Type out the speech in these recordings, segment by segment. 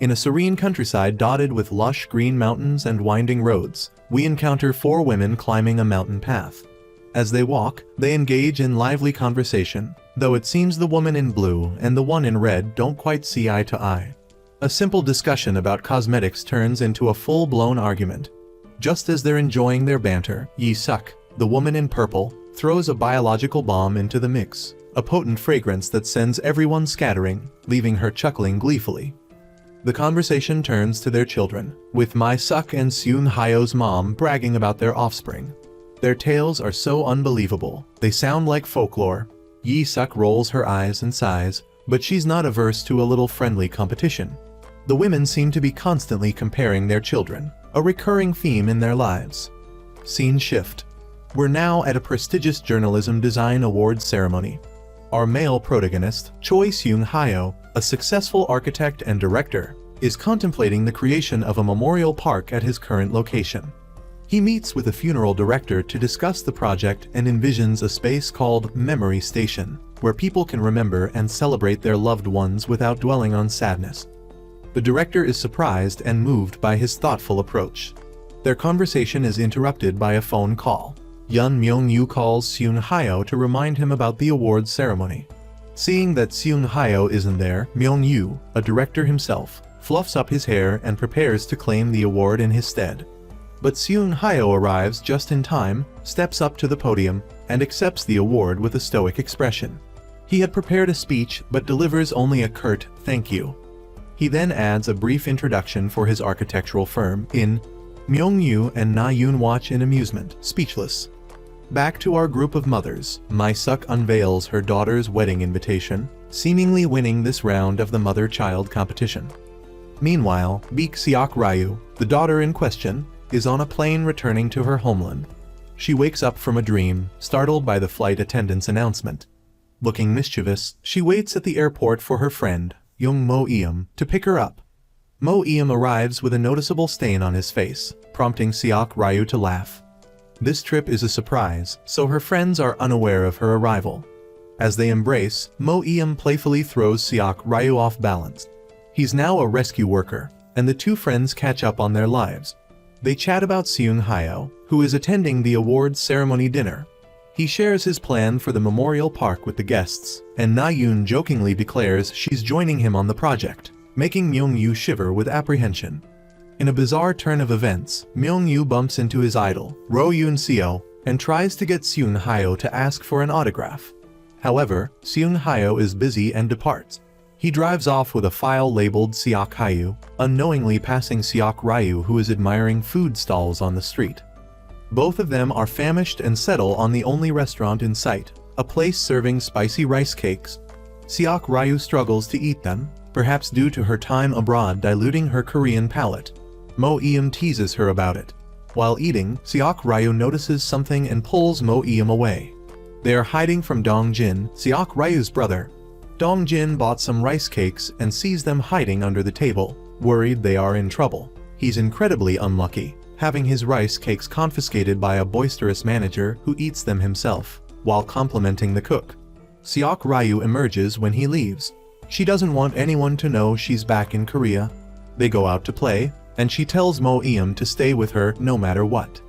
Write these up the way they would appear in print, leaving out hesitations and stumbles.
In a serene countryside dotted with lush green mountains and winding roads, we encounter 4 women climbing a mountain path. As they walk, they engage in lively conversation, though it seems the woman in blue and the one in red don't quite see eye to eye. A simple discussion about cosmetics turns into a full-blown argument. Just as they're enjoying their banter, Yi-suk, the woman in purple, throws a biological bomb into the mix, a potent fragrance that sends everyone scattering, leaving her chuckling gleefully. The conversation turns to their children, with Mi-suk and Seung-hyo's mom bragging about their offspring. Their tales are so unbelievable, they sound like folklore. Yi-suk rolls her eyes and sighs, but she's not averse to a little friendly competition. The women seem to be constantly comparing their children, a recurring theme in their lives. Scene shift. We're now at a prestigious journalism design awards ceremony. Our male protagonist, Choi Seung-hyo, a successful architect and director, is contemplating the creation of a memorial park at his current location. He meets with a funeral director to discuss the project and envisions a space called Memory Station, where people can remember and celebrate their loved ones without dwelling on sadness. The director is surprised and moved by his thoughtful approach. Their conversation is interrupted by a phone call. Yun Myung-yu calls Seung-hyo to remind him about the awards ceremony. Seeing that Seung-hyo isn't there, Myung-yu, a director himself, fluffs up his hair and prepares to claim the award in his stead. But Seung-hyo arrives just in time, steps up to the podium, and accepts the award with a stoic expression. He had prepared a speech but delivers only a curt "thank you." He then adds a brief introduction for his architectural firm. Myung-yu and Na-yoon watch in amusement, speechless. Back to our group of mothers, Mi-suk unveils her daughter's wedding invitation, seemingly winning this round of the mother-child competition. Meanwhile, Baek Seok-ryu, the daughter in question, is on a plane returning to her homeland. She wakes up from a dream, startled by the flight attendant's announcement. Looking mischievous, she waits at the airport for her friend, Young Mo-eum, to pick her up. Mo-eum arrives with a noticeable stain on his face, prompting Seok-ryu to laugh. This trip is a surprise, so her friends are unaware of her arrival. As they embrace, Mo-eum playfully throws Seok-ryu off balance. He's now a rescue worker, and the two friends catch up on their lives. They chat about Seung-hyo, who is attending the awards ceremony dinner. He shares his plan for the memorial park with the guests, and Na-yoon jokingly declares she's joining him on the project, making Myung-yu shiver with apprehension. In a bizarre turn of events, Myung-yu bumps into his idol, Ro Yoon-seo, and tries to get Seung-hyo to ask for an autograph. However, Seung-hyo is busy and departs. He drives off with a file labeled Seok-hyo, unknowingly passing Seok-ryu, who is admiring food stalls on the street. Both of them are famished and settle on the only restaurant in sight, a place serving spicy rice cakes. Seok-ryu struggles to eat them, perhaps due to her time abroad diluting her Korean palate. Mo-eum teases her about it. While eating, Seok-ryu notices something and pulls Mo-eum away. They are hiding from Dong-jin, Seok-ryu's brother. Dong-jin bought some rice cakes and sees them hiding under the table, worried they are in trouble. He's incredibly unlucky, having his rice cakes confiscated by a boisterous manager who eats them himself, while complimenting the cook. Seok-ryu emerges when he leaves. She doesn't want anyone to know she's back in Korea. They go out to play, and she tells Mo-eum to stay with her no matter what.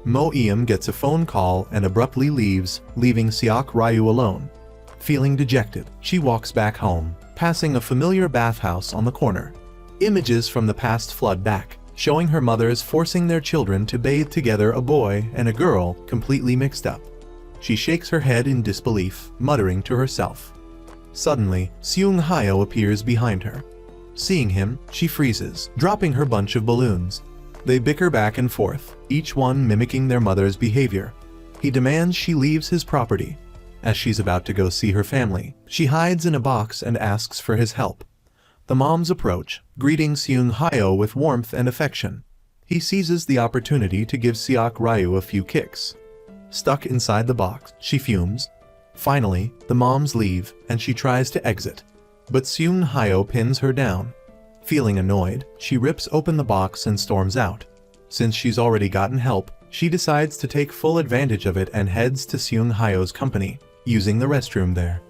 Mo-eum gets a phone call and abruptly leaves, leaving Seok-ryu alone. Feeling dejected, she walks back home, passing a familiar bathhouse on the corner. Images from the past flood back, showing her mothers forcing their children to bathe together, a boy and a girl completely mixed up. She shakes her head in disbelief, muttering to herself. Suddenly, Seung-hyo appears behind her. Seeing him, she freezes, dropping her bunch of balloons. They bicker back and forth, each one mimicking their mother's behavior. He demands she leaves his property. As she's about to go see her family, she hides in a box and asks for his help. The moms approach, greeting Seung-hyo with warmth and affection. He seizes the opportunity to give Seok-ryu a few kicks. Stuck inside the box, she fumes. Finally, the moms leave, and she tries to exit. But Seung-hyo pins her down. Feeling annoyed, she rips open the box and storms out. Since she's already gotten help, she decides to take full advantage of it and heads to Seung-hyo's company, using the restroom there.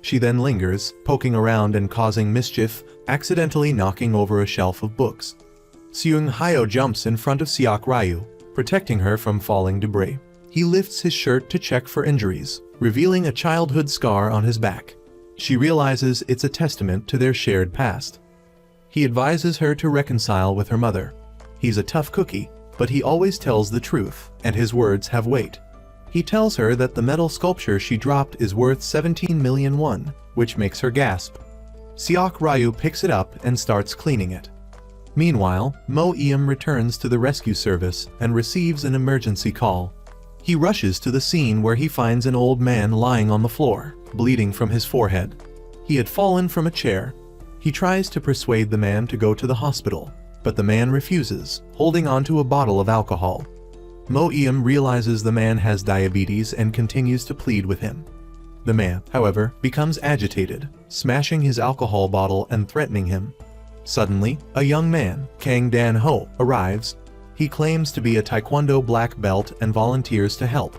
She then lingers, poking around and causing mischief, accidentally knocking over a shelf of books. Seung Hyo jumps in front of Seok Ryu, protecting her from falling debris. He lifts his shirt to check for injuries, revealing a childhood scar on his back. She realizes it's a testament to their shared past. He advises her to reconcile with her mother. He's a tough cookie, but he always tells the truth, and his words have weight. He tells her that the metal sculpture she dropped is worth 17 million won, which makes her gasp. Seok Ryu picks it up and starts cleaning it. Meanwhile, Mo Eum returns to the rescue service and receives an emergency call. He rushes to the scene where he finds an old man lying on the floor, bleeding from his forehead. He had fallen from a chair. He tries to persuade the man to go to the hospital, but the man refuses, holding onto a bottle of alcohol. Mo Eum realizes the man has diabetes and continues to plead with him. The man, however, becomes agitated, smashing his alcohol bottle and threatening him. Suddenly, a young man, Kang Dan-ho, arrives. He claims to be a Taekwondo black belt and volunteers to help.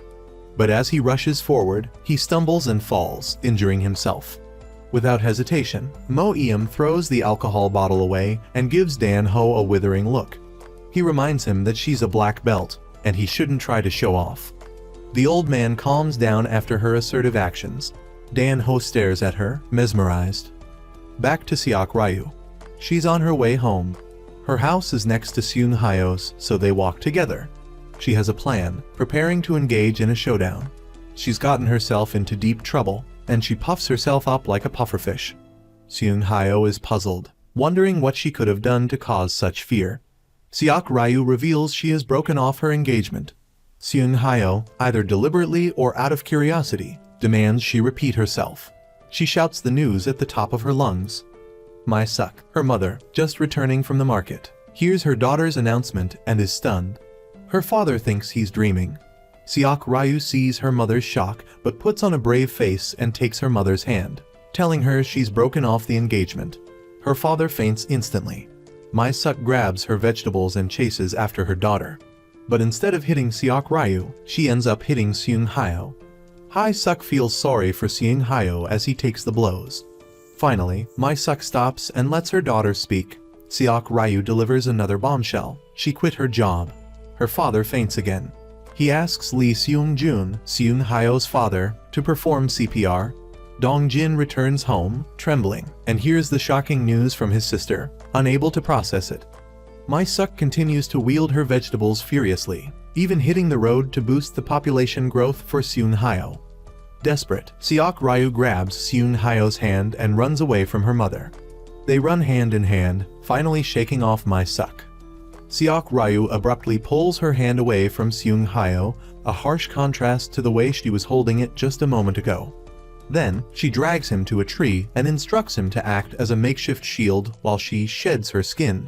But as he rushes forward, he stumbles and falls, injuring himself. Without hesitation, Mo Eum throws the alcohol bottle away and gives Dan-ho a withering look. He reminds him that she's a black belt, and he shouldn't try to show off. The old man calms down after her assertive actions. Dan-ho stares at her, mesmerized. Back to Seok Ryu. She's on her way home. Her house is next to Seung Hyo's, so they walk together. She has a plan, preparing to engage in a showdown. She's gotten herself into deep trouble, and she puffs herself up like a pufferfish. Seung Hyo is puzzled, wondering what she could have done to cause such fear. Seok Ryu reveals she has broken off her engagement. Seung Hyo, either deliberately or out of curiosity, demands she repeat herself. She shouts the news at the top of her lungs. My Suk, her mother, just returning from the market, hears her daughter's announcement and is stunned. Her father thinks he's dreaming. Seok Ryu sees her mother's shock but puts on a brave face and takes her mother's hand, telling her she's broken off the engagement. Her father faints instantly. My Suk grabs her vegetables and chases after her daughter. But instead of hitting Seok Ryu, she ends up hitting Seung Hyo. Hai Suk feels sorry for Seung Hyo as he takes the blows. Finally, My Suk stops and lets her daughter speak. Seok Ryu delivers another bombshell. She quit her job. Her father faints again. He asks Lee Seung-jun, Seung Hyo's father, to perform CPR. Dong-jin returns home, trembling, and hears the shocking news from his sister, unable to process it. My Suk continues to wield her vegetables furiously, even hitting the road to boost the population growth for Seung Hyo. Desperate, Seok Ryu grabs Seung Hyo's hand and runs away from her mother. They run hand in hand, finally shaking off My Suk. Seok Ryu abruptly pulls her hand away from Seung Hyo, a harsh contrast to the way she was holding it just a moment ago. Then, she drags him to a tree and instructs him to act as a makeshift shield while she sheds her skin.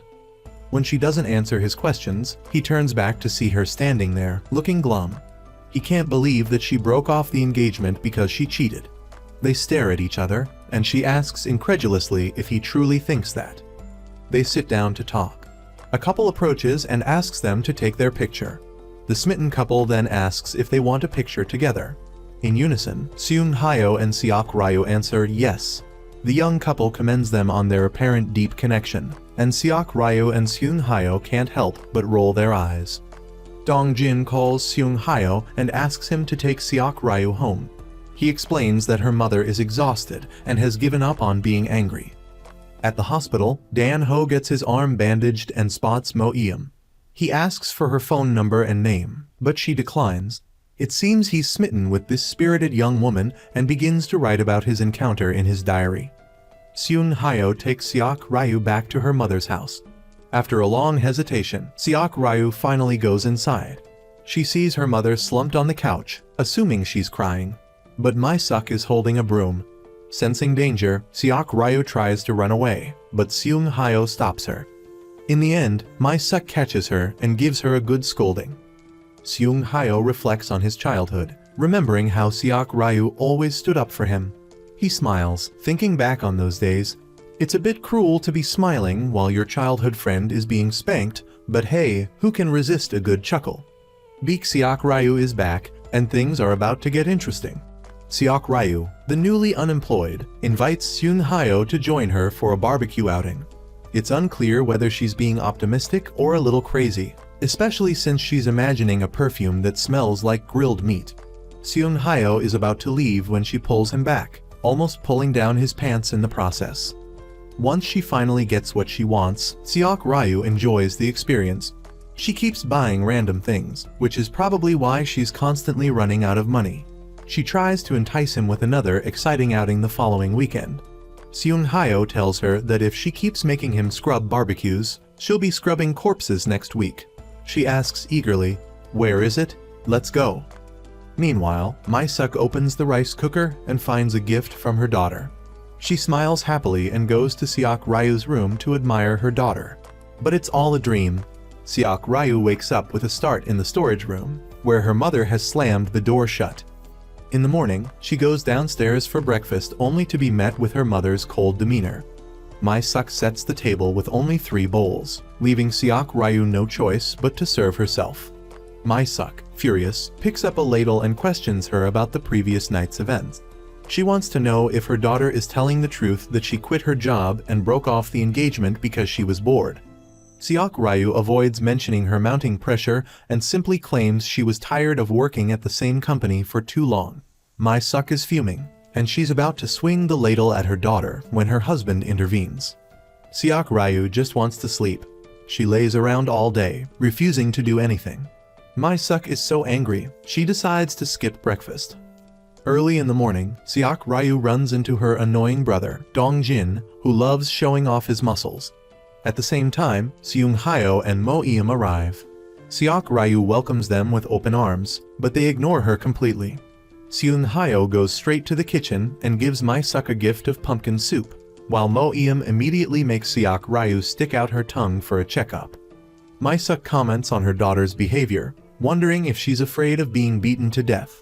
When she doesn't answer his questions, he turns back to see her standing there, looking glum. He can't believe that she broke off the engagement because she cheated. They stare at each other, and she asks incredulously if he truly thinks that. They sit down to talk. A couple approaches and asks them to take their picture. The smitten couple then asks if they want a picture together. In unison, Seung Hyo and Seok Ryu answer yes. The young couple commends them on their apparent deep connection, and Seok Ryu and Seung Hyo can't help but roll their eyes. Dong-jin calls Seung Hyo and asks him to take Seok Ryu home. He explains that her mother is exhausted and has given up on being angry. At the hospital, Dan-ho gets his arm bandaged and spots Mo Eum. He asks for her phone number and name, but she declines. It seems he's smitten with this spirited young woman and begins to write about his encounter in his diary. Seung Hyo takes Seok Ryu back to her mother's house. After a long hesitation, Seok Ryu finally goes inside. She sees her mother slumped on the couch, assuming she's crying. But My Suk is holding a broom. Sensing danger, Seok Ryu tries to run away, but Seung Hyo stops her. In the end, My Suk catches her and gives her a good scolding. Seung Hyo reflects on his childhood, remembering how Seok Ryu always stood up for him. He smiles, thinking back on those days. It's a bit cruel to be smiling while your childhood friend is being spanked, but hey, who can resist a good chuckle? Seok Ryu is back, and things are about to get interesting. Seok Ryu, the newly unemployed, invites Seung Hyo to join her for a barbecue outing. It's unclear whether she's being optimistic or a little crazy, especially since she's imagining a perfume that smells like grilled meat. Seung Hyo is about to leave when she pulls him back, almost pulling down his pants in the process. Once she finally gets what she wants, Seok Ryu enjoys the experience. She keeps buying random things, which is probably why she's constantly running out of money. She tries to entice him with another exciting outing the following weekend. Seung Hyo tells her that if she keeps making him scrub barbecues, she'll be scrubbing corpses next week. She asks eagerly, "Where is it? Let's go." Meanwhile, Mi-suk opens the rice cooker and finds a gift from her daughter. She smiles happily and goes to Seok Ryu's room to admire her daughter. But it's all a dream. Seok Ryu wakes up with a start in the storage room, where her mother has slammed the door shut. In the morning, she goes downstairs for breakfast only to be met with her mother's cold demeanor. Mi-suk sets the table with only 3 bowls, leaving Seok Ryu no choice but to serve herself. Mi-suk, furious, picks up a ladle and questions her about the previous night's events. She wants to know if her daughter is telling the truth that she quit her job and broke off the engagement because she was bored. Seok Ryu avoids mentioning her mounting pressure and simply claims she was tired of working at the same company for too long. Mi-suk is fuming, and she's about to swing the ladle at her daughter when her husband intervenes. Seok Ryu just wants to sleep. She lays around all day, refusing to do anything. Mi-suk is so angry, she decides to skip breakfast. Early in the morning, Seok Ryu runs into her annoying brother, Dong-jin, who loves showing off his muscles. At the same time, Seung Hyo and Mo-eum arrive. Seok Ryu welcomes them with open arms, but they ignore her completely. Seung Hyo goes straight to the kitchen and gives Mi-suk a gift of pumpkin soup, while Mo-eum immediately makes Seok Ryu stick out her tongue for a checkup. Mi-suk comments on her daughter's behavior, wondering if she's afraid of being beaten to death.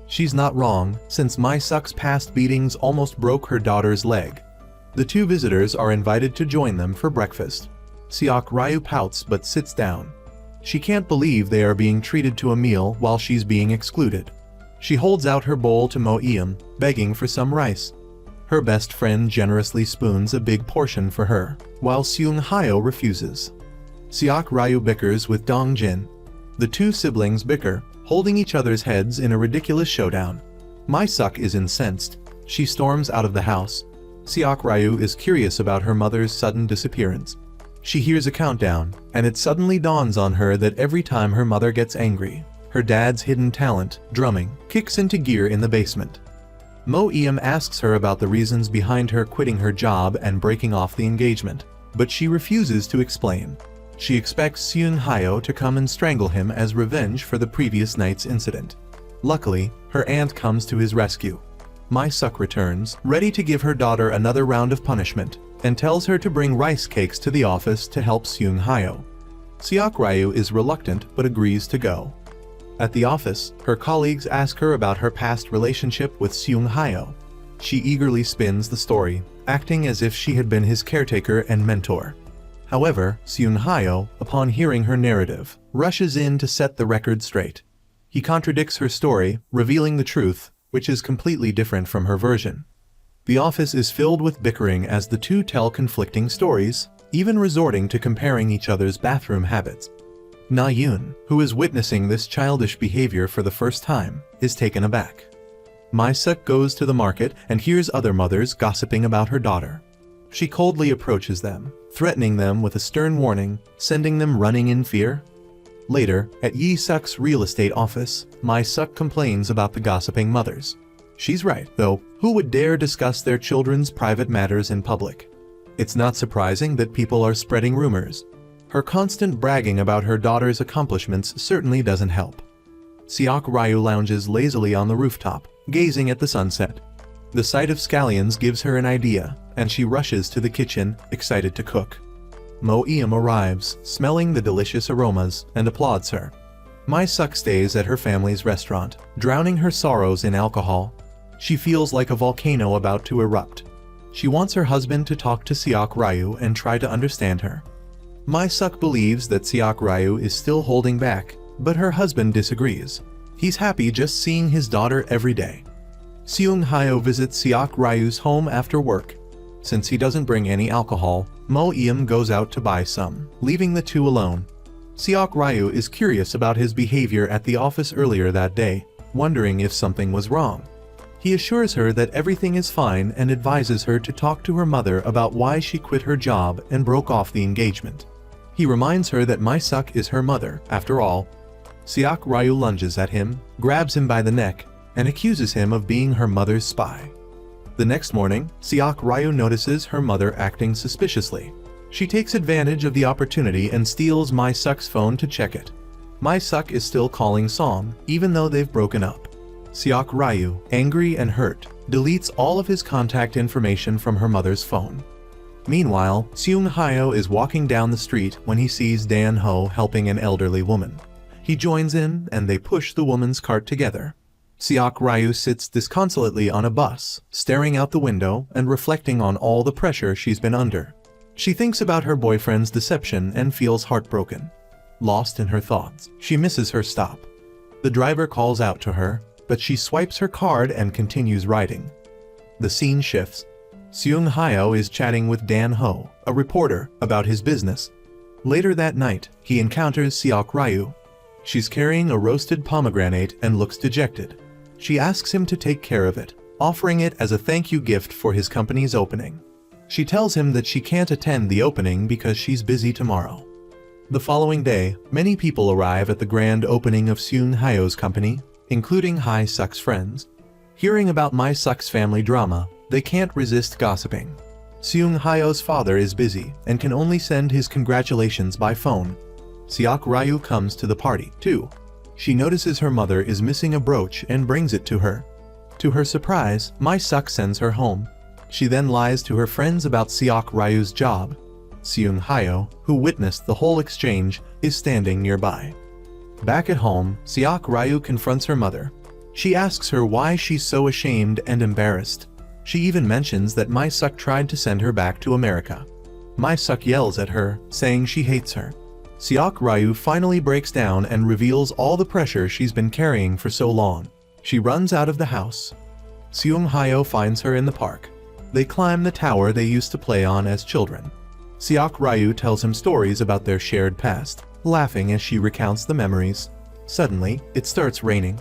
She's not wrong, since Mi-suk's past beatings almost broke her daughter's leg. The 2 visitors are invited to join them for breakfast. Seok Ryu pouts but sits down. She can't believe they are being treated to a meal while she's being excluded. She holds out her bowl to Mo-eum, begging for some rice. Her best friend generously spoons a big portion for her, while Seung Hyo refuses. Seok Ryu bickers with Dong-jin. The 2 siblings bicker, holding each other's heads in a ridiculous showdown. Mi-suk is incensed. She storms out of the house. Seok Ryu is curious about her mother's sudden disappearance. She hears a countdown, and it suddenly dawns on her that every time her mother gets angry, her dad's hidden talent, drumming, kicks into gear in the basement. Mo-eum asks her about the reasons behind her quitting her job and breaking off the engagement, but she refuses to explain. She expects Seung Hyo to come and strangle him as revenge for the previous night's incident. Luckily, her aunt comes to his rescue. Mi-suk returns, ready to give her daughter another round of punishment, and tells her to bring rice cakes to the office to help Seung Hyo. Seok Ryu is reluctant but agrees to go. At the office, her colleagues ask her about her past relationship with Seung Hyo. She eagerly spins the story, acting as if she had been his caretaker and mentor. However, Seung Hyo, upon hearing her narrative, rushes in to set the record straight. He contradicts her story, revealing the truth, which is completely different from her version. The office is filled with bickering as the 2 tell conflicting stories, even resorting to comparing each other's bathroom habits. Na-yoon, who is witnessing this childish behavior for the first time, is taken aback. Mi-suk goes to the market and hears other mothers gossiping about her daughter. She coldly approaches them, threatening them with a stern warning, sending them running in fear. Later, at Yi-suk's real estate office, Mi-suk complains about the gossiping mothers. She's right, though. Who would dare discuss their children's private matters in public? It's not surprising that people are spreading rumors. Her constant bragging about her daughter's accomplishments certainly doesn't help. Seok Ryu lounges lazily on the rooftop, gazing at the sunset. The sight of scallions gives her an idea, and she rushes to the kitchen, excited to cook. Mo-eum arrives, smelling the delicious aromas, and applauds her. Mi-suk stays at her family's restaurant, drowning her sorrows in alcohol. She feels like a volcano about to erupt. She wants her husband to talk to Seok Ryu and try to understand her. Mi-suk believes that Seok Ryu is still holding back, but her husband disagrees. He's happy just seeing his daughter every day. Seung Hyo visits Seok Ryu's home after work. Since he doesn't bring any alcohol, Mo Eum goes out to buy some, leaving the two alone. Seok Ryu is curious about his behavior at the office earlier that day, wondering if something was wrong. He assures her that everything is fine and advises her to talk to her mother about why she quit her job and broke off the engagement. He reminds her that Mi-suk is her mother, after all. Seok Ryu lunges at him, grabs him by the neck, and accuses him of being her mother's spy. The next morning, Seok Ryu notices her mother acting suspiciously. She takes advantage of the opportunity and steals Mi-suk's phone to check it. Mi-suk is still calling Song, even though they've broken up. Seok Ryu, angry and hurt, deletes all of his contact information from her mother's phone. Meanwhile, Seung Hyo is walking down the street when he sees Dan Ho helping an elderly woman. He joins in and they push the woman's cart together. Seok Ryu sits disconsolately on a bus, staring out the window and reflecting on all the pressure she's been under. She thinks about her boyfriend's deception and feels heartbroken. Lost in her thoughts, she misses her stop. The driver calls out to her, but she swipes her card and continues riding. The scene shifts. Seung Hyo is chatting with Dan Ho, a reporter, about his business. Later that night, he encounters Seok Ryu. She's carrying a roasted pomegranate and looks dejected. She asks him to take care of it, offering it as a thank you gift for his company's opening. She tells him that she can't attend the opening because she's busy tomorrow. The following day, many people arrive at the grand opening of Seung Hyo's company, including Mi-suk's friends. Hearing about Mi-suk's family drama, they can't resist gossiping. Seung Hyo's father is busy and can only send his congratulations by phone. Seok Ryu comes to the party, too. She notices her mother is missing a brooch and brings it to her. To her surprise, Mi-suk sends her home. She then lies to her friends about Seok Ryu's job. Seung Hyo, who witnessed the whole exchange, is standing nearby. Back at home, Seok Ryu confronts her mother. She asks her why she's so ashamed and embarrassed. She even mentions that Mi-suk tried to send her back to America. Mi-suk yells at her, saying she hates her. Seok Ryu finally breaks down and reveals all the pressure she's been carrying for so long. She runs out of the house. Seung Hyo finds her in the park. They climb the tower they used to play on as children. Seok Ryu tells him stories about their shared past, laughing as she recounts the memories. Suddenly, it starts raining.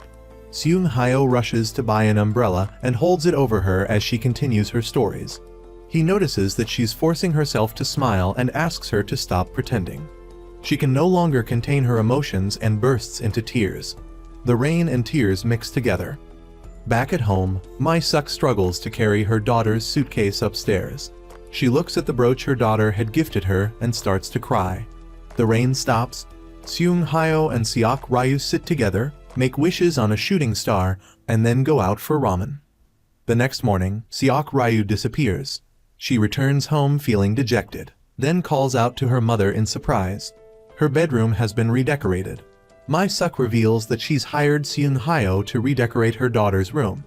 Seung Hyo rushes to buy an umbrella and holds it over her as she continues her stories. He notices that she's forcing herself to smile and asks her to stop pretending. She can no longer contain her emotions and bursts into tears. The rain and tears mix together. Back at home, Mi-suk struggles to carry her daughter's suitcase upstairs. She looks at the brooch her daughter had gifted her and starts to cry. The rain stops. Seung Hyo and Seok Ryu sit together, make wishes on a shooting star, and then go out for ramen. The next morning, Seok Ryu disappears. She returns home feeling dejected, then calls out to her mother in surprise. Her bedroom has been redecorated. Mi-suk reveals that she's hired Seung Hyo to redecorate her daughter's room.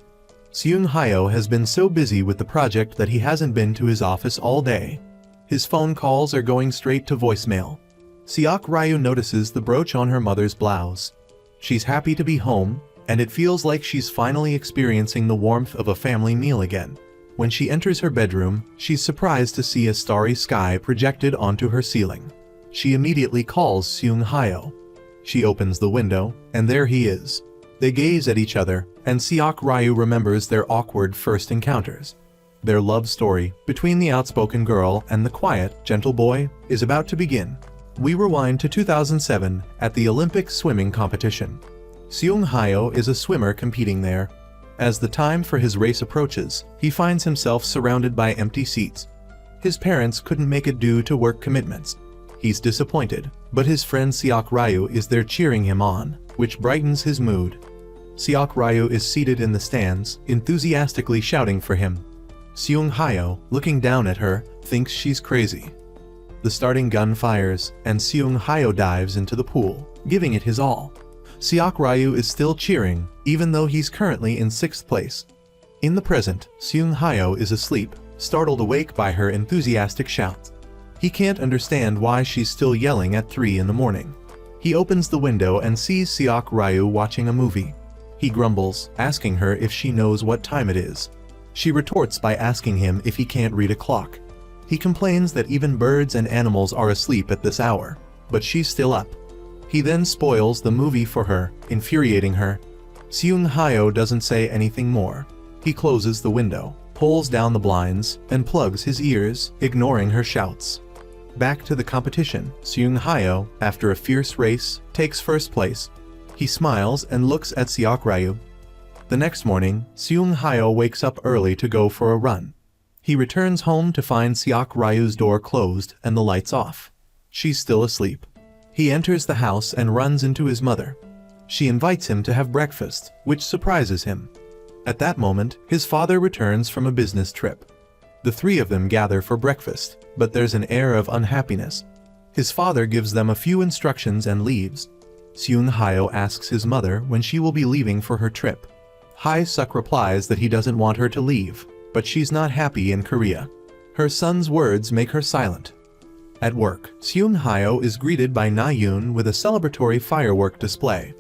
Seung Hyo has been so busy with the project that he hasn't been to his office all day. His phone calls are going straight to voicemail. Seok Ryu notices the brooch on her mother's blouse. She's happy to be home, and it feels like she's finally experiencing the warmth of a family meal again. When she enters her bedroom, she's surprised to see a starry sky projected onto her ceiling. She immediately calls Seung Hyo. She opens the window, and there he is. They gaze at each other, and Seok Ryu remembers their awkward first encounters. Their love story, between the outspoken girl and the quiet, gentle boy, is about to begin. We rewind to 2007 at the Olympic swimming competition. Seung Hyo is a swimmer competing there. As the time for his race approaches, he finds himself surrounded by empty seats. His parents couldn't make it due to work commitments. He's disappointed, but his friend Seok Ryu is there cheering him on, which brightens his mood. Seok Ryu is seated in the stands, enthusiastically shouting for him. Seung Hyo, looking down at her, thinks she's crazy. The starting gun fires, and Seung Hyo dives into the pool, giving it his all. Seok Ryu is still cheering, even though he's currently in 6th place. In the present, Seung Hyo is asleep, startled awake by her enthusiastic shouts. He can't understand why she's still yelling at 3 in the morning. He opens the window and sees Seok Ryu watching a movie. He grumbles, asking her if she knows what time it is. She retorts by asking him if he can't read a clock. He complains that even birds and animals are asleep at this hour, but she's still up. He then spoils the movie for her, infuriating her. Seung-hyo doesn't say anything more. He closes the window, pulls down the blinds, and plugs his ears, ignoring her shouts. Back to the competition, Seung-hyo, after a fierce race, takes first place. He smiles and looks at Seok-ryu. The next morning, Seung-hyo wakes up early to go for a run. He returns home to find Seok-ryu's door closed and the lights off. She's still asleep. He enters the house and runs into his mother. She invites him to have breakfast, which surprises him. At that moment, his father returns from a business trip. The three of them gather for breakfast, but there's an air of unhappiness. His father gives them a few instructions and leaves. Seung-hyo asks his mother when she will be leaving for her trip. Hae-suk replies that he doesn't want her to leave, but she's not happy in Korea. Her son's words make her silent. At work, Seung-hyo is greeted by Na-yoon with a celebratory firework display.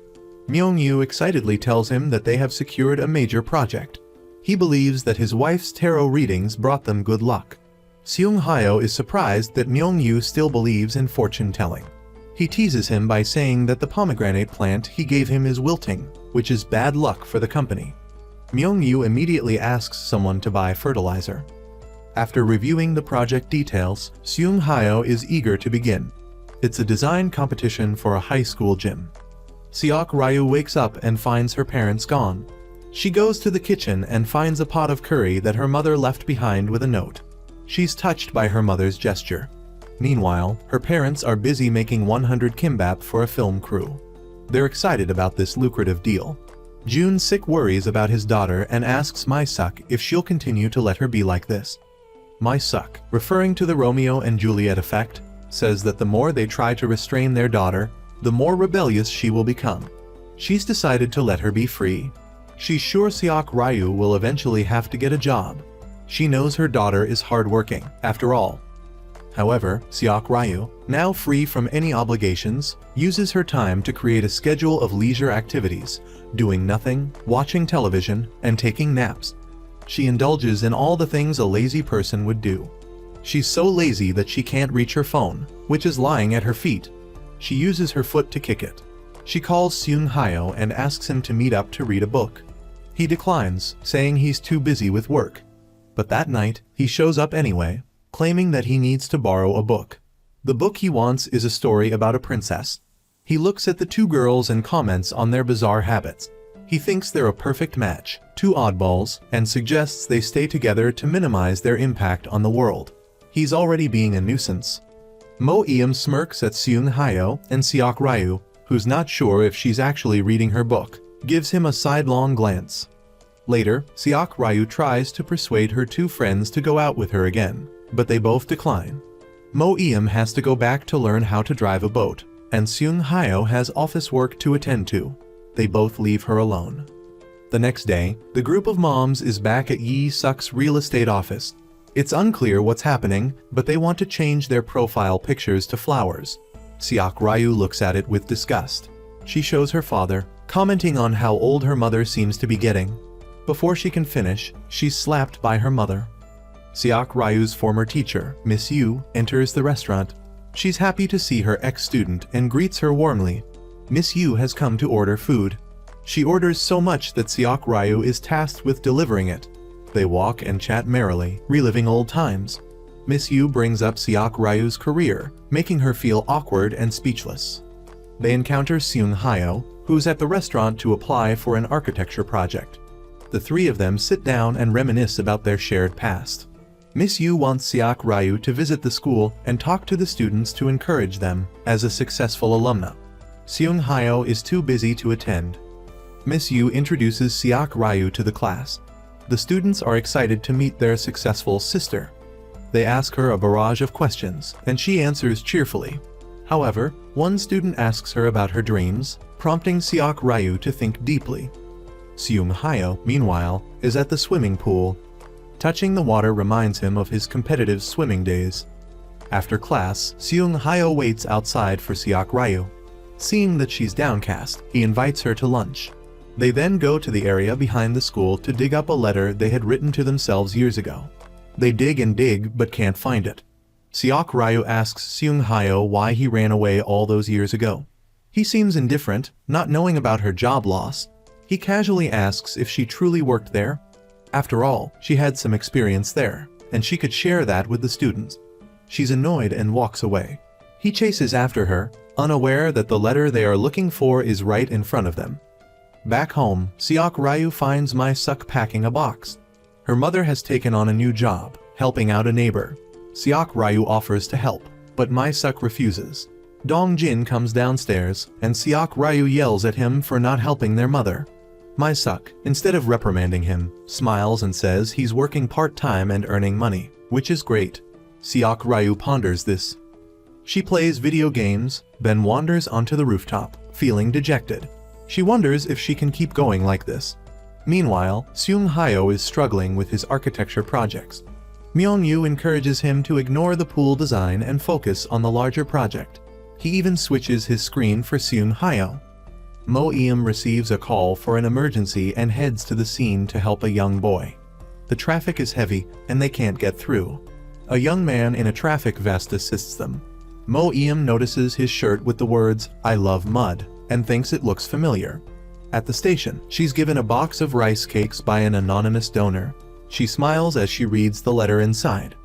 Myung-yu excitedly tells him that they have secured a major project. He believes that his wife's tarot readings brought them good luck. Seung-hyo is surprised that Myung-yu still believes in fortune-telling. He teases him by saying that the pomegranate plant he gave him is wilting, which is bad luck for the company. Myung-yu immediately asks someone to buy fertilizer. After reviewing the project details, Seung-hyo is eager to begin. It's a design competition for a high school gym. Seok-ryu wakes up and finds her parents gone. She goes to the kitchen and finds a pot of curry that her mother left behind with a note. She's touched by her mother's gesture. Meanwhile, her parents are busy making 100 kimbap for a film crew. They're excited about this lucrative deal. Jun-sik worries about his daughter and asks Mi-suk if she'll continue to let her be like this. Mi-suk, referring to the Romeo and Juliet effect, says that the more they try to restrain their daughter, the more rebellious she will become. She's decided to let her be free. She's sure Seok-ryu will eventually have to get a job. She knows her daughter is hardworking, after all. However, Seok-ryu, now free from any obligations, uses her time to create a schedule of leisure activities, doing nothing, watching television, and taking naps. She indulges in all the things a lazy person would do. She's so lazy that she can't reach her phone, which is lying at her feet. She uses her foot to kick it. She calls Seung-hyo and asks him to meet up to read a book. He declines, saying he's too busy with work. But that night, he shows up anyway, claiming that he needs to borrow a book. The book he wants is a story about a princess. He looks at the two girls and comments on their bizarre habits. He thinks they're a perfect match, two oddballs, and suggests they stay together to minimize their impact on the world. He's already being a nuisance. Mo-eum smirks at Seung-hyo, and Seok-ryu, who's not sure if she's actually reading her book, gives him a sidelong glance. Later, Seok-ryu tries to persuade her two friends to go out with her again, but they both decline. Mo-eum has to go back to learn how to drive a boat, and Seung-hyo has office work to attend to. They both leave her alone. The next day, the group of moms is back at Yi-suk's real estate office. It's unclear what's happening, but they want to change their profile pictures to flowers. Seok-ryu looks at it with disgust. She shows her father, commenting on how old her mother seems to be getting. Before she can finish, she's slapped by her mother. Seok-ryu's former teacher, Miss Yu, enters the restaurant. She's happy to see her ex-student and greets her warmly. Miss Yu has come to order food. She orders so much that Seok-ryu is tasked with delivering it. They walk and chat merrily, reliving old times. Miss Yu brings up Seok-ryu's career, making her feel awkward and speechless. They encounter Seung-hyo, who's at the restaurant to apply for an architecture project. The three of them sit down and reminisce about their shared past. Miss Yu wants Seok-ryu to visit the school and talk to the students to encourage them as a successful alumna. Seung-hyo is too busy to attend. Miss Yu introduces Seok-ryu to the class. The students are excited to meet their successful sister. They ask her a barrage of questions, and she answers cheerfully. However, one student asks her about her dreams, prompting Seok-ryu to think deeply. Seung-hyo, meanwhile, is at the swimming pool. Touching the water reminds him of his competitive swimming days. After class, Seung-hyo waits outside for Seok-ryu. Seeing that she's downcast, he invites her to lunch. They then go to the area behind the school to dig up a letter they had written to themselves years ago. They dig and dig but can't find it. Seok Ryu asks Seung Hyo why he ran away all those years ago. He seems indifferent, not knowing about her job loss. He casually asks if she truly worked there. After all, she had some experience there, and she could share that with the students. She's annoyed and walks away. He chases after her, unaware that the letter they are looking for is right in front of them. Back home, Seok Ryu finds Mi-suk packing a box. Her mother has taken on a new job, helping out a neighbor. Seok Ryu offers to help, but Mi-suk refuses. Dong-jin comes downstairs, and Seok Ryu yells at him for not helping their mother. Mi-suk, instead of reprimanding him, smiles and says he's working part-time and earning money, which is great. Seok Ryu ponders this. She plays video games, then wanders onto the rooftop, feeling dejected. She wonders if she can keep going like this. Meanwhile, Seung Hyo is struggling with his architecture projects. Myung-yu encourages him to ignore the pool design and focus on the larger project. He even switches his screen for Seung Hyo. Mo Eum receives a call for an emergency and heads to the scene to help a young boy. The traffic is heavy and they can't get through. A young man in a traffic vest assists them. Mo Eum notices his shirt with the words, "I love mud," and thinks it looks familiar. At the station, she's given a box of rice cakes by an anonymous donor. She smiles as she reads the letter inside.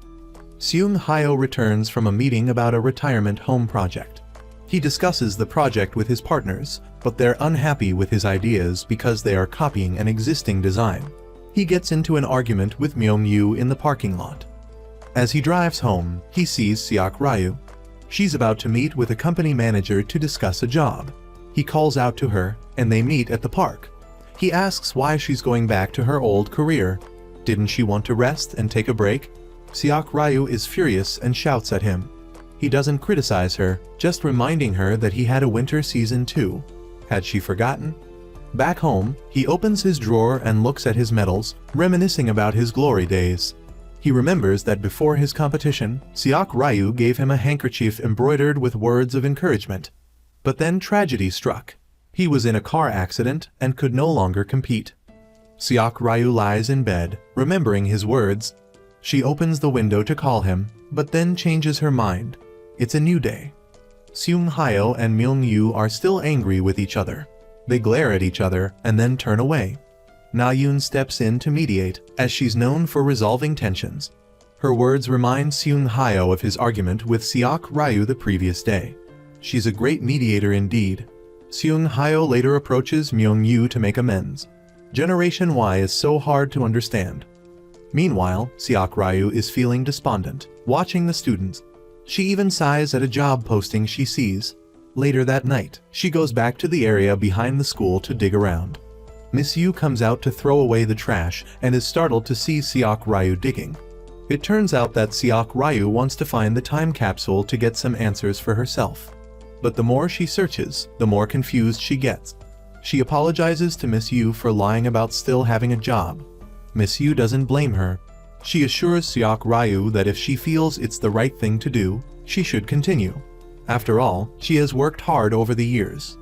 Seung Hyo returns from a meeting about a retirement home project. He discusses the project with his partners, but they're unhappy with his ideas because they are copying an existing design. He gets into an argument with Myung-yu in the parking lot. As he drives home, he sees Seok Ryu. She's about to meet with a company manager to discuss a job. He calls out to her, and they meet at the park. He asks why she's going back to her old career. Didn't she want to rest and take a break? Seok Ryu is furious and shouts at him. He doesn't criticize her, just reminding her that he had a winter season too. Had she forgotten? Back home, he opens his drawer and looks at his medals, reminiscing about his glory days. He remembers that before his competition, Seok Ryu gave him a handkerchief embroidered with words of encouragement. But then tragedy struck. He was in a car accident and could no longer compete. Seok Ryu lies in bed, remembering his words. She opens the window to call him, but then changes her mind. It's a new day. Seung Hyo and Myung-yu are still angry with each other. They glare at each other and then turn away. Na-yoon steps in to mediate, as she's known for resolving tensions. Her words remind Seung Hyo of his argument with Seok Ryu the previous day. She's a great mediator indeed. Seung Hyo later approaches Myung-yu to make amends. Generation Y is so hard to understand. Meanwhile, Seok Ryu is feeling despondent, watching the students. She even sighs at a job posting she sees. Later that night, she goes back to the area behind the school to dig around. Miss Yu comes out to throw away the trash and is startled to see Seok Ryu digging. It turns out that Seok Ryu wants to find the time capsule to get some answers for herself. But the more she searches, the more confused she gets. She apologizes to Miss Yu for lying about still having a job. Miss Yu doesn't blame her. She assures Seok Ryu that if she feels it's the right thing to do, she should continue. After all, she has worked hard over the years.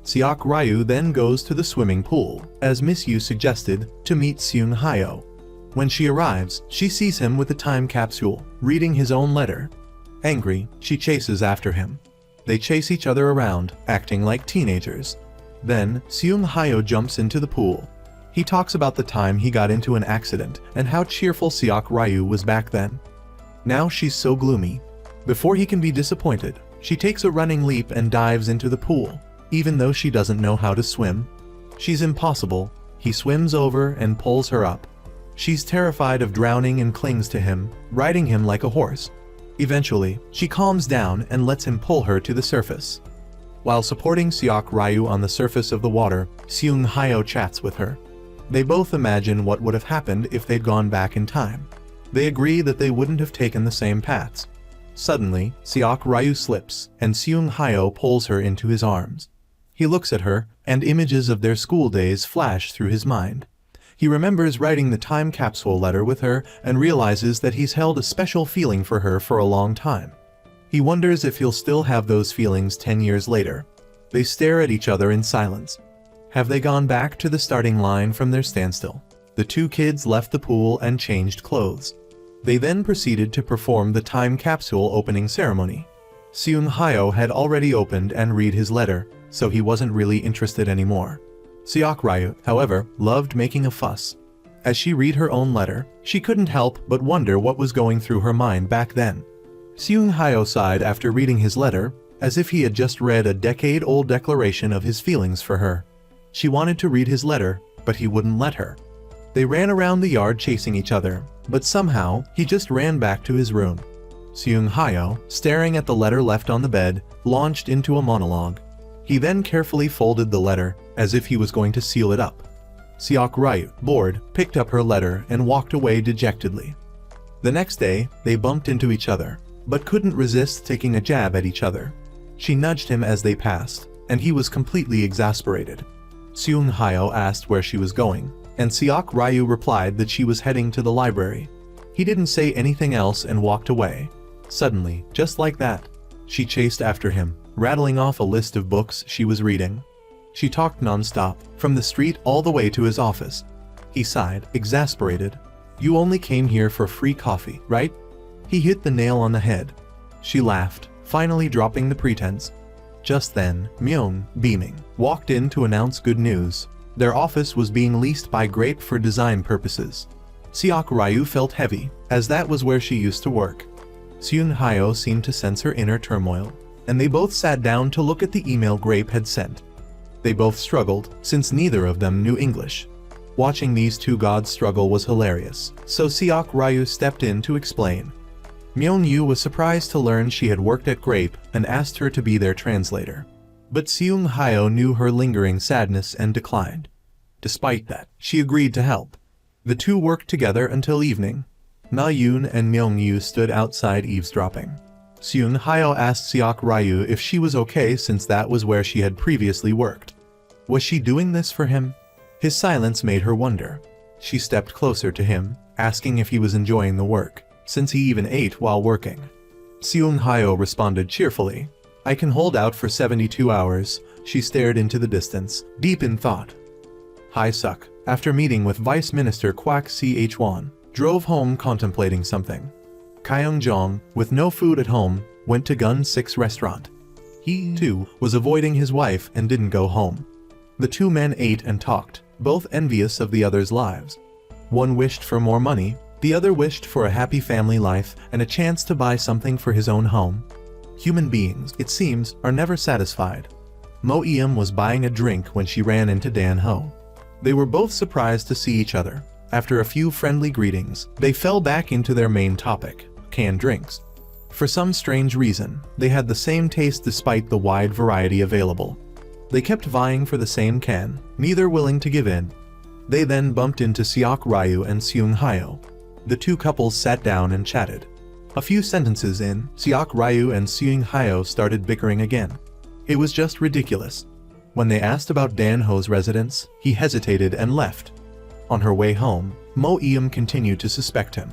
Seok Ryu then goes to the swimming pool, as Miss Yu suggested, to meet Seung Hyo. When she arrives, she sees him with a time capsule, reading his own letter. Angry, she chases after him. They chase each other around, acting like teenagers. Then, Seung Hyo jumps into the pool. He talks about the time he got into an accident and how cheerful Seok Ryu was back then. Now she's so gloomy. Before he can be disappointed, she takes a running leap and dives into the pool, even though she doesn't know how to swim. She's impossible. He swims over and pulls her up. She's terrified of drowning and clings to him, riding him like a horse. Eventually, she calms down and lets him pull her to the surface. While supporting Seok Ryu on the surface of the water, Seung Hyo chats with her. They both imagine what would have happened if they'd gone back in time. They agree that they wouldn't have taken the same paths. Suddenly, Seok Ryu slips, and Seung Hyo pulls her into his arms. He looks at her, and images of their school days flash through his mind. He remembers writing the time capsule letter with her and realizes that he's held a special feeling for her for a long time. He wonders if he'll still have those feelings 10 years later. They stare at each other in silence. Have they gone back to the starting line from their standstill? The two kids left the pool and changed clothes. They then proceeded to perform the time capsule opening ceremony. Seung-hyo had already opened and read his letter, so he wasn't really interested anymore. Seok-ryu, however, loved making a fuss. As she read her own letter, she couldn't help but wonder what was going through her mind back then. Seung-hyo sighed after reading his letter, as if he had just read a decade-old declaration of his feelings for her. She wanted to read his letter, but he wouldn't let her. They ran around the yard chasing each other, but somehow, he just ran back to his room. Seung-hyo, staring at the letter left on the bed, launched into a monologue. He then carefully folded the letter, as if he was going to seal it up. Seok-ryu, bored, picked up her letter and walked away dejectedly. The next day, they bumped into each other, but couldn't resist taking a jab at each other. She nudged him as they passed, and he was completely exasperated. Seung-hyo asked where she was going, and Seok-ryu replied that she was heading to the library. He didn't say anything else and walked away. Suddenly, just like that, she chased after him, rattling off a list of books she was reading. She talked non-stop, from the street all the way to his office. He sighed, exasperated. "You only came here for free coffee, right?" He hit the nail on the head. She laughed, finally dropping the pretense. Just then, Myung, beaming, walked in to announce good news. Their office was being leased by Grape for design purposes. Seok-ryu felt heavy, as that was where she used to work. Seung-hyo seemed to sense her inner turmoil, and they both sat down to look at the email Grape had sent. They both struggled, since neither of them knew English. Watching these two gods struggle was hilarious, so Seok-ryu stepped in to explain. Myung-yu was surprised to learn she had worked at Grape and asked her to be their translator. But Seung-hyo knew her lingering sadness and declined. Despite that, she agreed to help. The two worked together until evening. Na-yoon and Myung-yu stood outside eavesdropping. Seung-hyo asked Seok-ryu if she was okay since that was where she had previously worked. Was she doing this for him? His silence made her wonder. She stepped closer to him, asking if he was enjoying the work, since he even ate while working. Seung-hyo responded cheerfully. "I can hold out for 72 hours, she stared into the distance, deep in thought. Hae-suk, after meeting with Vice Minister Kwak Ch-won, drove home contemplating something. Kyung-jong, with no food at home, went to Gun 6 restaurant. He, too, was avoiding his wife and didn't go home. The two men ate and talked, both envious of the other's lives. One wished for more money, the other wished for a happy family life and a chance to buy something for his own home. Human beings, it seems, are never satisfied. Mo-eum was buying a drink when she ran into Dan-ho. They were both surprised to see each other. After a few friendly greetings, they fell back into their main topic, canned drinks. For some strange reason, they had the same taste despite the wide variety available. They kept vying for the same can, neither willing to give in. They then bumped into Seok-ryu and Seung-hyo. The two couples sat down and chatted. A few sentences in, Seok-ryu and Seung-hyo started bickering again. It was just ridiculous. When they asked about Dan-ho's residence, he hesitated and left. On her way home, Mo-eum continued to suspect him.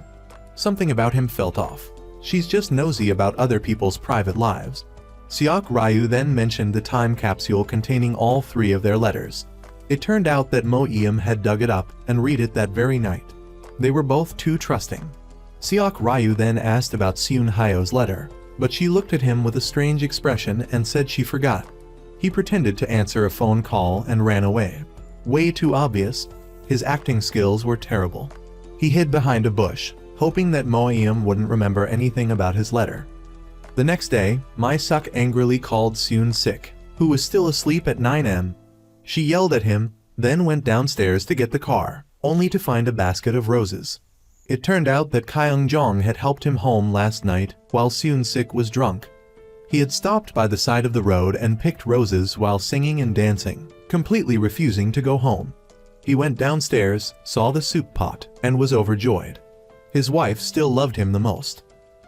Something about him felt off. She's just nosy about other people's private lives. Seok-ryu then mentioned the time capsule containing all three of their letters. It turned out that Mo-eum had dug it up and read it that very night. They were both too trusting. Seok-ryu then asked about Seung-hyo's letter, but she looked at him with a strange expression and said she forgot. He pretended to answer a phone call and ran away. Way too obvious. His acting skills were terrible. He hid behind a bush, hoping that Mo-eum wouldn't remember anything about his letter. The next day, Mi-suk angrily called Seun-sik, who was still asleep at 9 am. She yelled at him, then went downstairs to get the car, only to find a basket of roses. It turned out that Kyung-jong had helped him home last night while Seun-sik was drunk. He had stopped by the side of the road and picked roses while singing and dancing, completely refusing to go home. He went downstairs, saw the soup pot, and was overjoyed. His wife still loved him the most.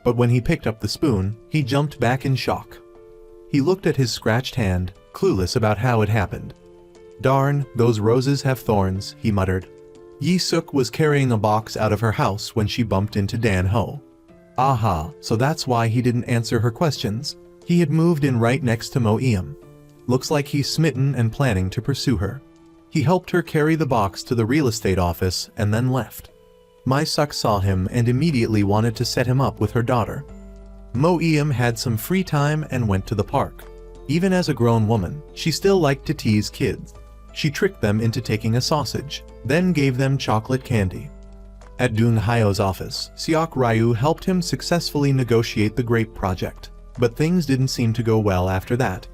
But when he picked up the spoon, he jumped back in shock. He looked at his scratched hand, clueless about how it happened. "Darn, those roses have thorns," he muttered. Yi-suk was carrying a box out of her house when she bumped into Dan-ho. Aha, so that's why he didn't answer her questions. He had moved in right next to Mo-eum. Looks like he's smitten and planning to pursue her. He helped her carry the box to the real estate office and then left. Mi-suk saw him and immediately wanted to set him up with her daughter. Mo-eum had some free time and went to the park. Even as a grown woman, she still liked to tease kids. She tricked them into taking a sausage, then gave them chocolate candy. At Dong Hyo's office, Seok Ryu helped him successfully negotiate the grape project. But things didn't seem to go well after that.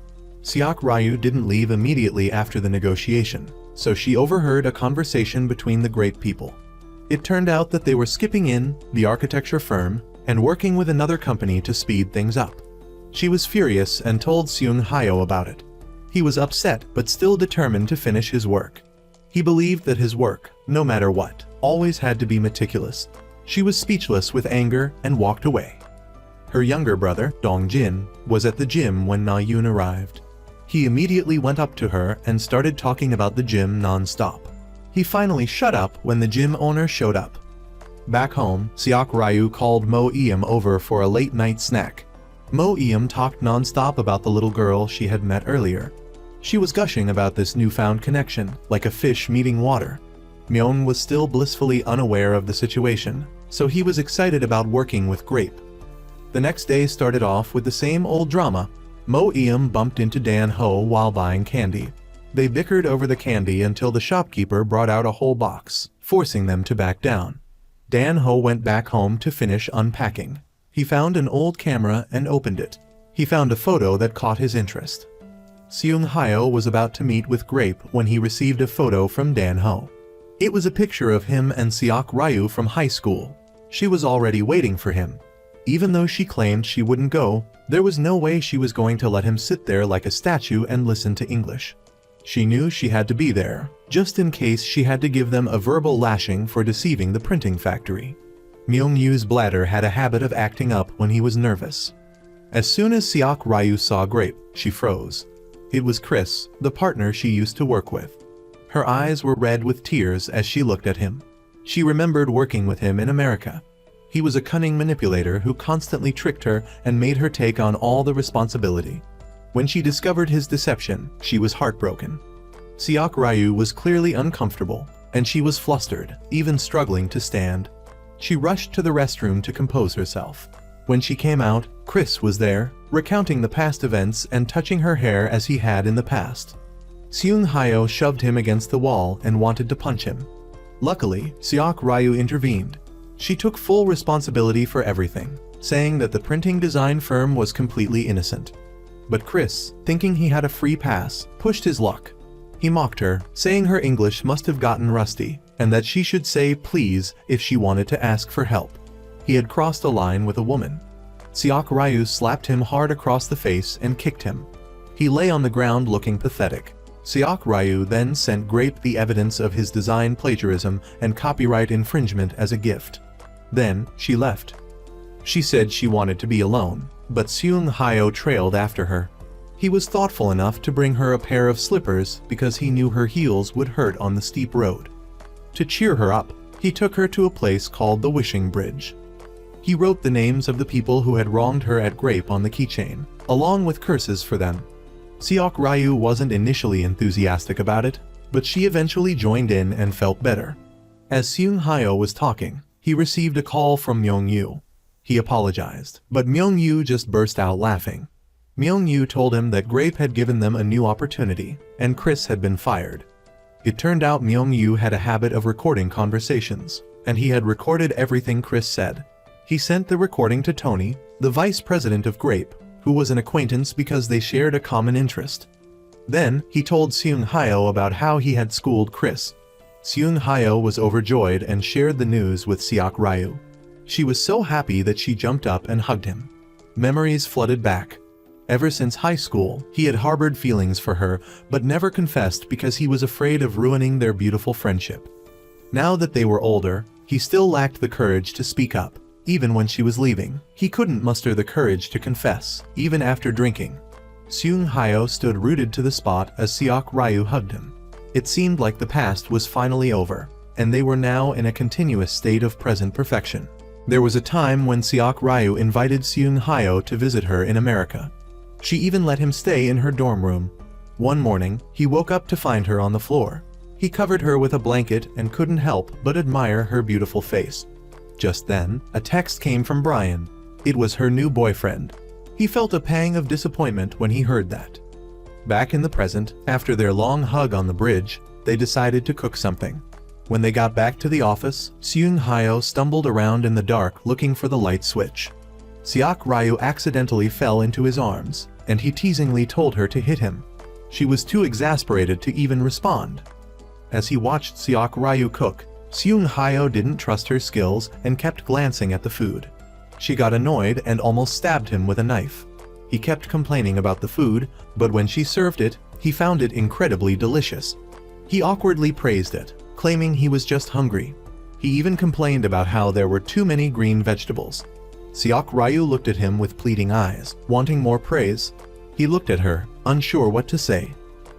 Seok Ryu didn't leave immediately after the negotiation, so she overheard a conversation between the grape people. It turned out that they were skipping in, the architecture firm, and working with another company to speed things up. She was furious and told Seung Hyo about it. He was upset but still determined to finish his work. He believed that his work, no matter what, always had to be meticulous. She was speechless with anger and walked away. Her younger brother, Dong Jin, was at the gym when Na Yoon arrived. He immediately went up to her and started talking about the gym non-stop. He finally shut up when the gym owner showed up. Back home, Seok Ryu called Mo-eum over for a late-night snack. Mo-eum talked non-stop about the little girl she had met earlier. She was gushing about this newfound connection, like a fish meeting water. Myung was still blissfully unaware of the situation, so he was excited about working with Grape. The next day started off with the same old drama. Mo-eum bumped into Dan Ho while buying candy. They bickered over the candy until the shopkeeper brought out a whole box, forcing them to back down. Dan Ho went back home to finish unpacking. He found an old camera and opened it. He found a photo that caught his interest. Seung Hyo was about to meet with Grape when he received a photo from Dan Ho. It was a picture of him and Seok Ryu from high school. She was already waiting for him. Even though she claimed she wouldn't go, there was no way she was going to let him sit there like a statue and listen to English. She knew she had to be there, just in case she had to give them a verbal lashing for deceiving the printing factory. Myung-yu's bladder had a habit of acting up when he was nervous. As soon as Seok Ryu saw Grape, she froze. It was Chris, the partner she used to work with. Her eyes were red with tears as she looked at him. She remembered working with him in America. He was a cunning manipulator who constantly tricked her and made her take on all the responsibility. When she discovered his deception, she was heartbroken. Seok Ryu was clearly uncomfortable, and she was flustered, even struggling to stand. She rushed to the restroom to compose herself. When she came out, Chris was there, recounting the past events and touching her hair as he had in the past. Seung Hyo shoved him against the wall and wanted to punch him. Luckily, Seok Ryu intervened. She took full responsibility for everything, saying that the printing design firm was completely innocent. But Chris, thinking he had a free pass, pushed his luck. He mocked her, saying her English must have gotten rusty, and that she should say please if she wanted to ask for help. He had crossed a line with a woman. Seok Ryu slapped him hard across the face and kicked him. He lay on the ground looking pathetic. Seok Ryu then sent Grape the evidence of his design plagiarism and copyright infringement as a gift. Then, she left. She said she wanted to be alone, but Seung Hyo trailed after her. He was thoughtful enough to bring her a pair of slippers because he knew her heels would hurt on the steep road. To cheer her up, he took her to a place called the Wishing Bridge. He wrote the names of the people who had wronged her at Grape on the keychain, along with curses for them. Seok Ryu wasn't initially enthusiastic about it, but she eventually joined in and felt better. As Seung Hyo was talking, he received a call from Myung-yu. He apologized, but Myung-yu just burst out laughing. Myung-yu told him that Grape had given them a new opportunity, and Chris had been fired. It turned out Myung-yu had a habit of recording conversations, and he had recorded everything Chris said. He sent the recording to Tony, the vice president of Grape, who was an acquaintance because they shared a common interest. Then, he told Seung Hyo about how he had schooled Chris. Seung Hyo was overjoyed and shared the news with Seok Ryu. She was so happy that she jumped up and hugged him. Memories flooded back. Ever since high school, he had harbored feelings for her, but never confessed because he was afraid of ruining their beautiful friendship. Now that they were older, he still lacked the courage to speak up. Even when she was leaving, he couldn't muster the courage to confess, even after drinking. Seung Hyo stood rooted to the spot as Seok Ryu hugged him. It seemed like the past was finally over, and they were now in a continuous state of present perfection. There was a time when Seok Ryu invited Seung Hyo to visit her in America. She even let him stay in her dorm room. One morning, he woke up to find her on the floor. He covered her with a blanket and couldn't help but admire her beautiful face. Just then, a text came from Brian. It was her new boyfriend. He felt a pang of disappointment when he heard that. Back in the present, after their long hug on the bridge, they decided to cook something. When they got back to the office, Seung-hyo stumbled around in the dark looking for the light switch. Seok-ryu accidentally fell into his arms, and he teasingly told her to hit him. She was too exasperated to even respond. As he watched Seok-ryu cook, Seung-hyo didn't trust her skills and kept glancing at the food. She got annoyed and almost stabbed him with a knife. He kept complaining about the food, but when she served it, he found it incredibly delicious. He awkwardly praised it, claiming he was just hungry. He even complained about how there were too many green vegetables. Seok-ryu looked at him with pleading eyes, wanting more praise. He looked at her, unsure what to say.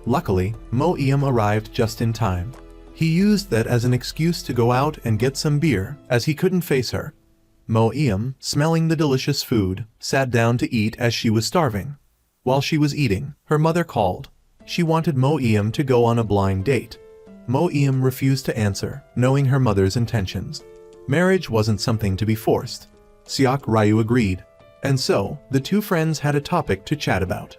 Luckily, Mo-eum arrived just in time. He used that as an excuse to go out and get some beer, as he couldn't face her. Mo-eum, smelling the delicious food, sat down to eat as she was starving. While she was eating, her mother called. She wanted Mo-eum to go on a blind date. Mo-eum refused to answer, knowing her mother's intentions. Marriage wasn't something to be forced. Seok-ryu agreed, and so, the two friends had a topic to chat about.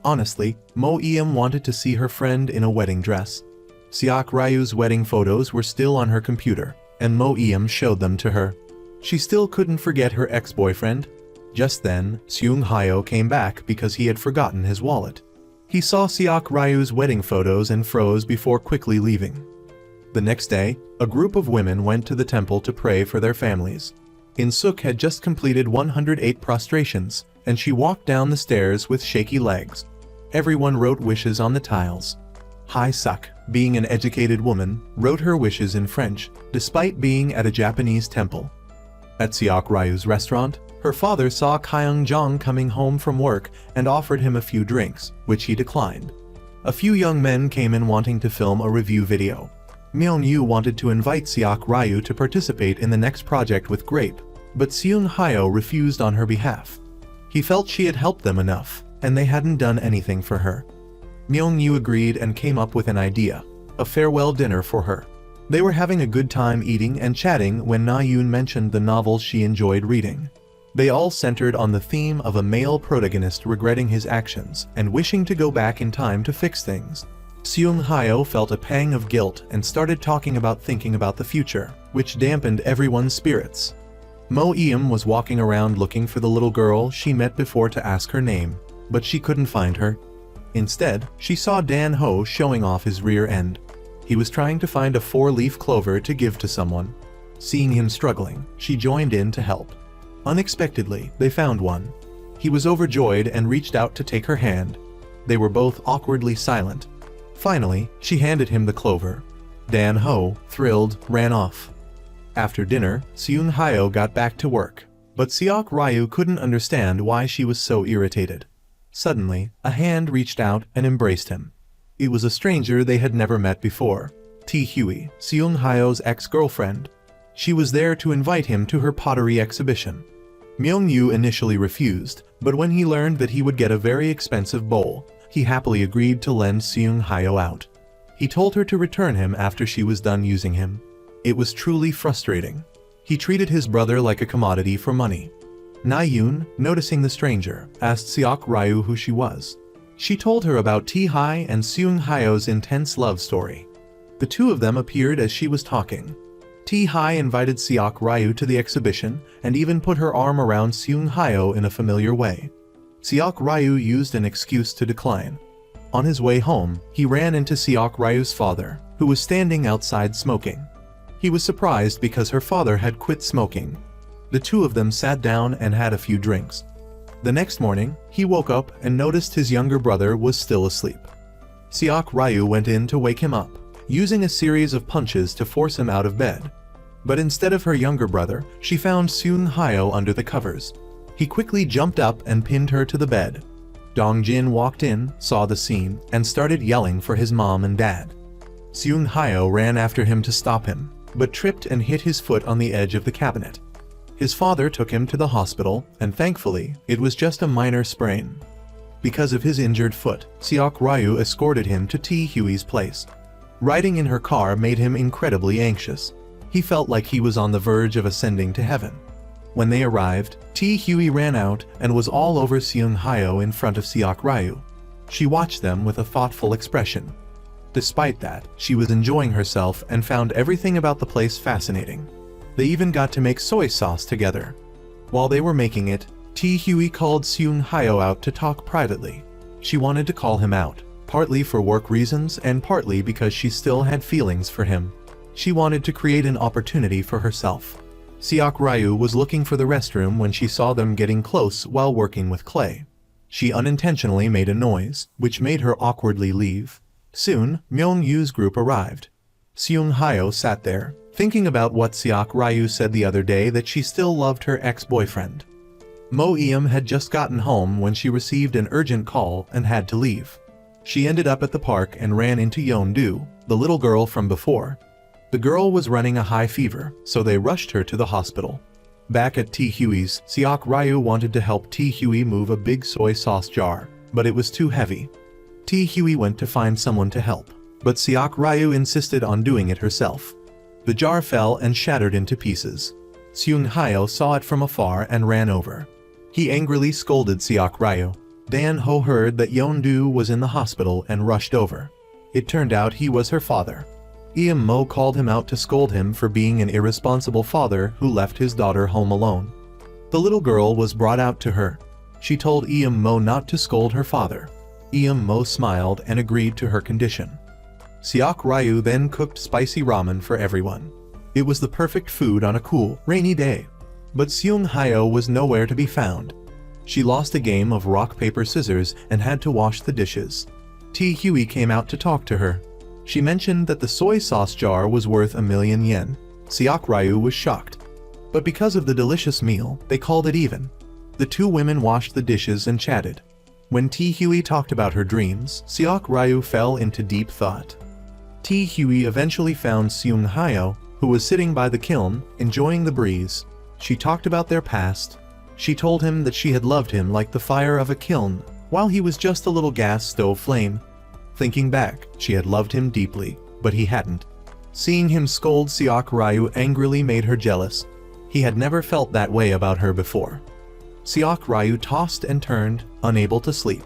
Honestly, Mo-eum wanted to see her friend in a wedding dress. Seok-ryu's wedding photos were still on her computer, and Mo-eum showed them to her. She still couldn't forget her ex-boyfriend. Just then, Seung-hyo came back because he had forgotten his wallet. He saw Seok-ryu's wedding photos and froze before quickly leaving. The next day, a group of women went to the temple to pray for their families. In-suk had just completed 108 prostrations, and she walked down the stairs with shaky legs. Everyone wrote wishes on the tiles. Hae-suk, being an educated woman, wrote her wishes in French, despite being at a Japanese temple. At Seok-ryu's restaurant, her father saw Kyung-jong coming home from work and offered him a few drinks, which he declined. A few young men came in wanting to film a review video. Myung-yu wanted to invite Seok-ryu to participate in the next project with Grape, but Seung-hyo refused on her behalf. He felt she had helped them enough, and they hadn't done anything for her. Myung-yu agreed and came up with an idea, a farewell dinner for her. They were having a good time eating and chatting when Na-yoon mentioned the novels she enjoyed reading. They all centered on the theme of a male protagonist regretting his actions and wishing to go back in time to fix things. Seung-hyo felt a pang of guilt and started talking about thinking about the future, which dampened everyone's spirits. Mo-eum was walking around looking for the little girl she met before to ask her name, but she couldn't find her. Instead, she saw Dan-ho showing off his rear end. He was trying to find a 4-leaf clover to give to someone. Seeing him struggling, she joined in to help. Unexpectedly, they found one. He was overjoyed and reached out to take her hand. They were both awkwardly silent. Finally, she handed him the clover. Dan-ho, thrilled, ran off. After dinner, Seung-hyo got back to work, but Seok-ryu couldn't understand why she was so irritated. Suddenly, a hand reached out and embraced him. It was a stranger they had never met before, Tae-hui, Seung-hyo's ex-girlfriend. She was there to invite him to her pottery exhibition. Myung-yu initially refused, but when he learned that he would get a very expensive bowl, he happily agreed to lend Seung-hyo out. He told her to return him after she was done using him. It was truly frustrating. He treated his brother like a commodity for money. Na-yoon, noticing the stranger, asked Seok-ryu who she was. She told her about Tae-hi and Seung-hyo's intense love story. The two of them appeared as she was talking. Tae-hi invited Seok-ryu to the exhibition and even put her arm around Seung-hyo in a familiar way. Seok-ryu used an excuse to decline. On his way home, he ran into Seok-ryu's father, who was standing outside smoking. He was surprised because her father had quit smoking. The two of them sat down and had a few drinks. The next morning, he woke up and noticed his younger brother was still asleep. Seok-ryu went in to wake him up, using a series of punches to force him out of bed. But instead of her younger brother, she found Seung-hyo under the covers. He quickly jumped up and pinned her to the bed. Dong-jin walked in, saw the scene, and started yelling for his mom and dad. Seung-hyo ran after him to stop him, but tripped and hit his foot on the edge of the cabinet. His father took him to the hospital, and thankfully, it was just a minor sprain. Because of his injured foot, Seok-ryu escorted him to Tae-hui's place. Riding in her car made him incredibly anxious. He felt like he was on the verge of ascending to heaven. When they arrived, Tae-Hwi ran out and was all over Seung-hyo in front of Seok-ryu. She watched them with a thoughtful expression. Despite that, she was enjoying herself and found everything about the place fascinating. They even got to make soy sauce together. While they were making it, Tae-Hwi called Seung-hyo out to talk privately. She wanted to call him out, partly for work reasons and partly because she still had feelings for him. She wanted to create an opportunity for herself. Seok-ryu was looking for the restroom when she saw them getting close while working with clay. She unintentionally made a noise, which made her awkwardly leave. Soon, Myung-yu's group arrived. Seung-hyo sat there, thinking about what Seok-ryu said the other day that she still loved her ex-boyfriend. Mo-eum had just gotten home when she received an urgent call and had to leave. She ended up at the park and ran into Yeon-do, the little girl from before. The girl was running a high fever, so they rushed her to the hospital. Back at Tae-Hwi's, Seok-ryu wanted to help Tae-Hwi move a big soy sauce jar, but it was too heavy. Tae-Hwi went to find someone to help, but Seok-ryu insisted on doing it herself. The jar fell and shattered into pieces. Seung-hyo saw it from afar and ran over. He angrily scolded Seok-ryu. Dan-ho heard that Yeon-do was in the hospital and rushed over. It turned out he was her father. Eum-mo called him out to scold him for being an irresponsible father who left his daughter home alone. The little girl was brought out to her. She told Eum-mo not to scold her father. Eum-mo smiled and agreed to her condition. Seok-ryu then cooked spicy ramen for everyone. It was the perfect food on a cool, rainy day. But Seung-hyo was nowhere to be found. She lost a game of rock, paper, scissors and had to wash the dishes. Tae-Hwi came out to talk to her. She mentioned that the soy sauce jar was worth 1,000,000 yen. Seok-ryu was shocked. But because of the delicious meal, they called it even. The two women washed the dishes and chatted. When Tae-Hwi talked about her dreams, Seok-ryu fell into deep thought. Tae-Hwi eventually found Seung-hyo, who was sitting by the kiln, enjoying the breeze. She talked about their past. She told him that she had loved him like the fire of a kiln, while he was just a little gas stove flame. Thinking back, she had loved him deeply, but he hadn't. Seeing him scold Seok-ryu angrily made her jealous. He had never felt that way about her before. Seok-ryu tossed and turned, unable to sleep.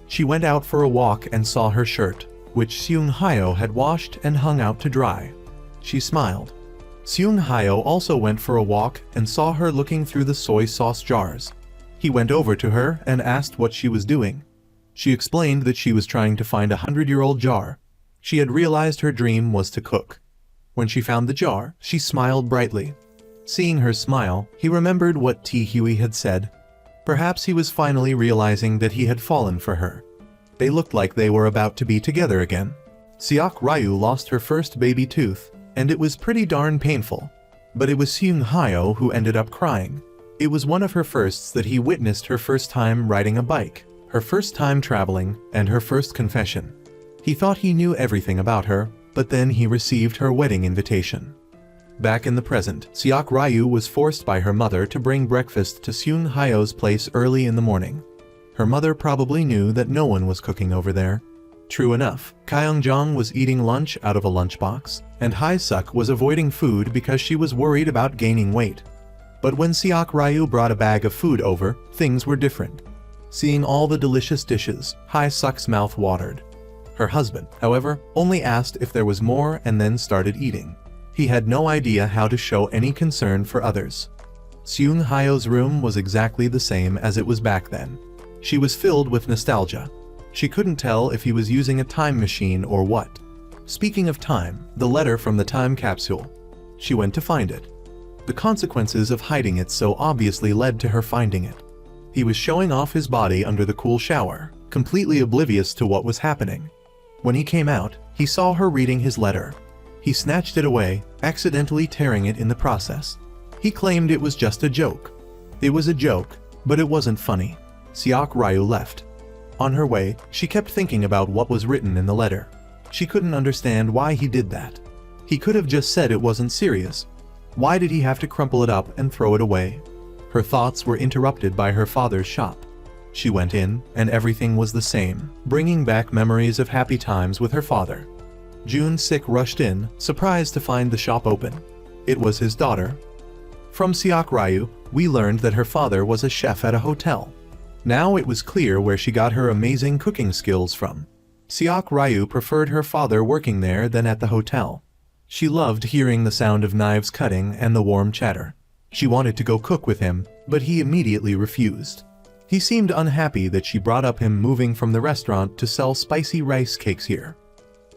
She went out for a walk and saw her shirt, which Seung-hyo had washed and hung out to dry. She smiled. Seung-hyo also went for a walk and saw her looking through the soy sauce jars. He went over to her and asked what she was doing. She explained that she was trying to find a 100-year-old jar. She had realized her dream was to cook. When she found the jar, she smiled brightly. Seeing her smile, he remembered what Tae-Hwi had said. Perhaps he was finally realizing that he had fallen for her. They looked like they were about to be together again. Seok-ryu lost her first baby tooth, and it was pretty darn painful. But it was Seung-hyo who ended up crying. It was one of her firsts that he witnessed her first time riding a bike, her first time traveling, and her first confession. He thought he knew everything about her, but then he received her wedding invitation. Back in the present, Seok-ryu was forced by her mother to bring breakfast to Seung-hyo's place early in the morning. Her mother probably knew that no one was cooking over there. True enough, Kyung-jong was eating lunch out of a lunchbox, and Hae-suk was avoiding food because she was worried about gaining weight. But when Seok-ryu brought a bag of food over, things were different. Seeing all the delicious dishes, Hae-suk's mouth watered. Her husband, however, only asked if there was more and then started eating. He had no idea how to show any concern for others. Seung-hyo's room was exactly the same as it was back then. She was filled with nostalgia. She couldn't tell if he was using a time machine or what. Speaking of time, the letter from the time capsule. She went to find it. The consequences of hiding it so obviously led to her finding it. He was showing off his body under the cool shower, completely oblivious to what was happening. When he came out, he saw her reading his letter. He snatched it away, accidentally tearing it in the process. He claimed it was just a joke. It was a joke, but it wasn't funny. Seok-ryu left. On her way, she kept thinking about what was written in the letter. She couldn't understand why he did that. He could have just said it wasn't serious. Why did he have to crumple it up and throw it away? Her thoughts were interrupted by her father's shop. She went in, and everything was the same, bringing back memories of happy times with her father. Jun-sik rushed in, surprised to find the shop open. It was his daughter. From Seok Ryu, we learned that her father was a chef at a hotel. Now it was clear where she got her amazing cooking skills from. Seok Ryu preferred her father working there than at the hotel. She loved hearing the sound of knives cutting and the warm chatter. She wanted to go cook with him, but he immediately refused. He seemed unhappy that she brought up him moving from the restaurant to sell spicy rice cakes here.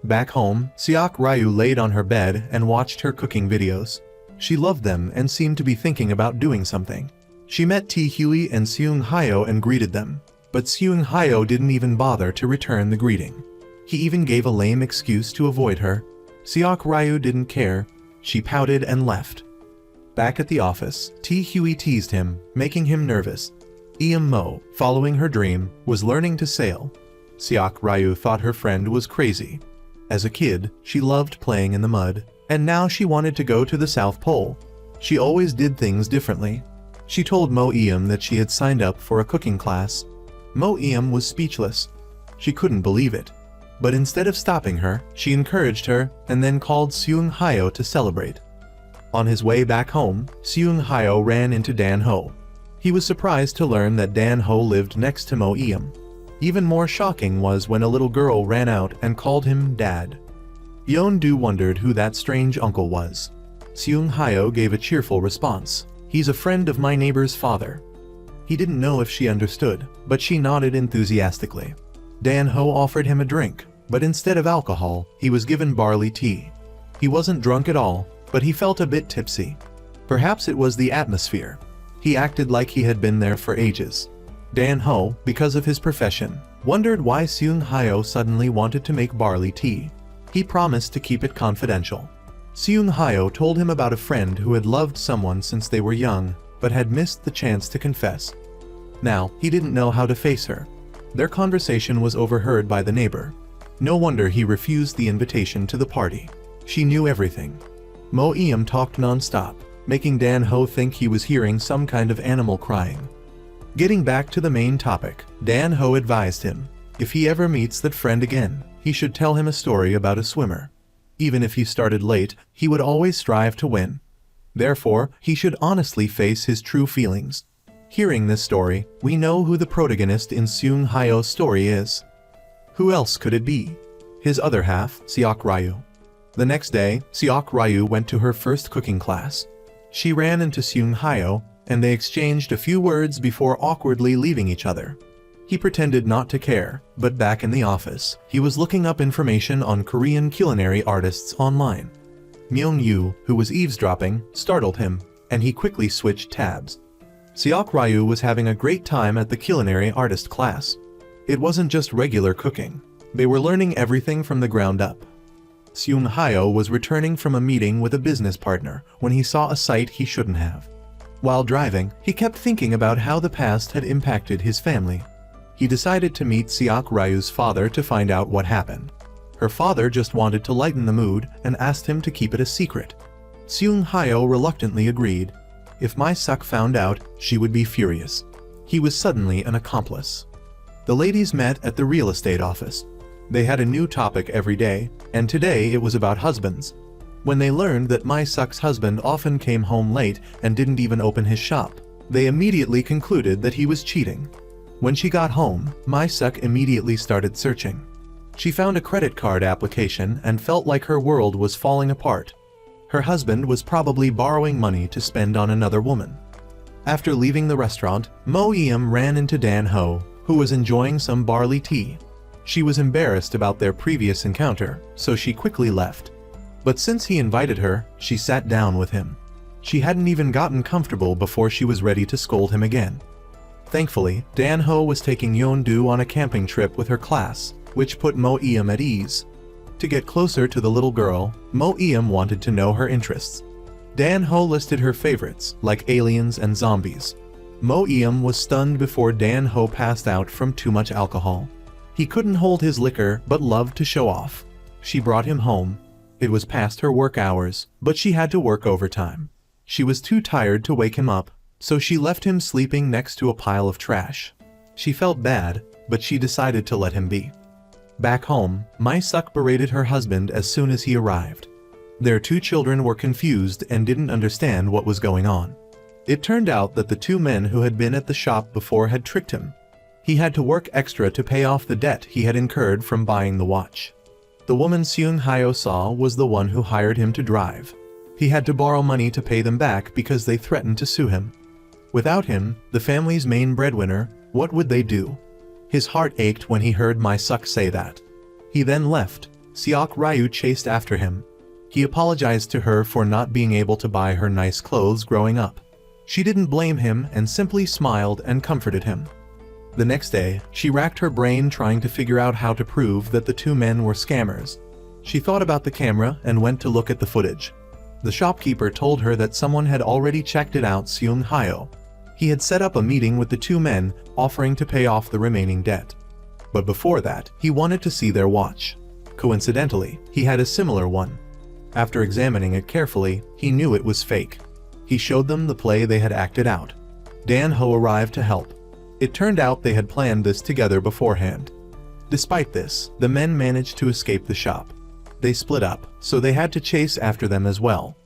Back home, Seok Ryu laid on her bed and watched her cooking videos. She loved them and seemed to be thinking about doing something. She met Tae-hyuk and Seung Hyo and greeted them, but Seung Hyo didn't even bother to return the greeting. He even gave a lame excuse to avoid her. Seok Ryu didn't care. She pouted and left. Back at the office, Tae-hyuk teased him, making him nervous. Mo, following her dream, was learning to sail. Seok Ryu thought her friend was crazy. As a kid, she loved playing in the mud, and now she wanted to go to the South Pole. She always did things differently. She told Mo-eum that she had signed up for a cooking class. Mo-eum was speechless. She couldn't believe it. But instead of stopping her, she encouraged her and then called Seung Hyo to celebrate. On his way back home, Seung Hyo ran into Dan Ho. He was surprised to learn that Dan Ho lived next to Mo-eum. Even more shocking was when a little girl ran out and called him Dad. Yeon-do wondered who that strange uncle was. Seung Hyo gave a cheerful response. "He's a friend of my neighbor's father." He didn't know if she understood, but she nodded enthusiastically. Dan Ho offered him a drink, but instead of alcohol, he was given barley tea. He wasn't drunk at all, but he felt a bit tipsy. Perhaps it was the atmosphere. He acted like he had been there for ages. Dan Ho, because of his profession, wondered why Seung Hyo suddenly wanted to make barley tea. He promised to keep it confidential. Seung Hyo told him about a friend who had loved someone since they were young, but had missed the chance to confess. Now, he didn't know how to face her. Their conversation was overheard by the neighbor. No wonder he refused the invitation to the party. She knew everything. Mo-eum talked non-stop, making Dan Ho think he was hearing some kind of animal crying. Getting back to the main topic, Dan Ho advised him, if he ever meets that friend again, he should tell him a story about a swimmer. Even if he started late, he would always strive to win. Therefore, he should honestly face his true feelings. Hearing this story, we know who the protagonist in Seung Hyo's story is. Who else could it be? His other half, Seok Ryu. The next day, Seok Ryu went to her first cooking class. She ran into Seung Hyo, and they exchanged a few words before awkwardly leaving each other. He pretended not to care, but back in the office, he was looking up information on Korean culinary artists online. Myung-yu, who was eavesdropping, startled him, and he quickly switched tabs. Seok Ryu was having a great time at the culinary artist class. It wasn't just regular cooking. They were learning everything from the ground up. Seung Hyo was returning from a meeting with a business partner when he saw a sight he shouldn't have. While driving, he kept thinking about how the past had impacted his family. He decided to meet Seok Ryu's father to find out what happened. Her father just wanted to lighten the mood and asked him to keep it a secret. Seung Hyo reluctantly agreed. If my Suk found out, she would be furious. He was suddenly an accomplice. The ladies met at the real estate office. They had a new topic every day, and today it was about husbands. When they learned that my Suk's husband often came home late and didn't even open his shop, they immediately concluded that he was cheating. When she got home, my Suk immediately started searching. She found a credit card application and felt like her world was falling apart. Her husband was probably borrowing money to spend on another woman. After leaving the restaurant, Mo-eum ran into Dan Ho, who was enjoying some barley tea. She was embarrassed about their previous encounter, so she quickly left. But since he invited her, she sat down with him. She hadn't even gotten comfortable before she was ready to scold him again. Thankfully, Dan Ho was taking Yeon-do on a camping trip with her class, which put Mo-eum at ease. To get closer to the little girl, Mo-eum wanted to know her interests. Dan Ho listed her favorites, like aliens and zombies. Mo-eum was stunned before Dan Ho passed out from too much alcohol. He couldn't hold his liquor but loved to show off. She brought him home. It was past her work hours, but she had to work overtime. She was too tired to wake him up, so she left him sleeping next to a pile of trash. She felt bad, but she decided to let him be. Back home, My-suk berated her husband as soon as he arrived. Their 2 children were confused and didn't understand what was going on. It turned out that the 2 men who had been at the shop before had tricked him. He had to work extra to pay off the debt he had incurred from buying the watch. The woman Seung-hyo saw was the one who hired him to drive. He had to borrow money to pay them back because they threatened to sue him. Without him, the family's main breadwinner, what would they do? His heart ached when he heard My-suk say that. He then left. Seok Ryu chased after him. He apologized to her for not being able to buy her nice clothes growing up. She didn't blame him and simply smiled and comforted him. The next day, she racked her brain trying to figure out how to prove that the 2 men were scammers. She thought about the camera and went to look at the footage. The shopkeeper told her that someone had already checked it out. Seung-hyo. He had set up a meeting with the 2 men, offering to pay off the remaining debt. But before that, he wanted to see their watch. Coincidentally, he had a similar one. After examining it carefully, he knew it was fake. He showed them the play they had acted out. Dan-ho arrived to help. It turned out they had planned this together beforehand. Despite this, the men managed to escape the shop. They split up, so they had to chase after them as well.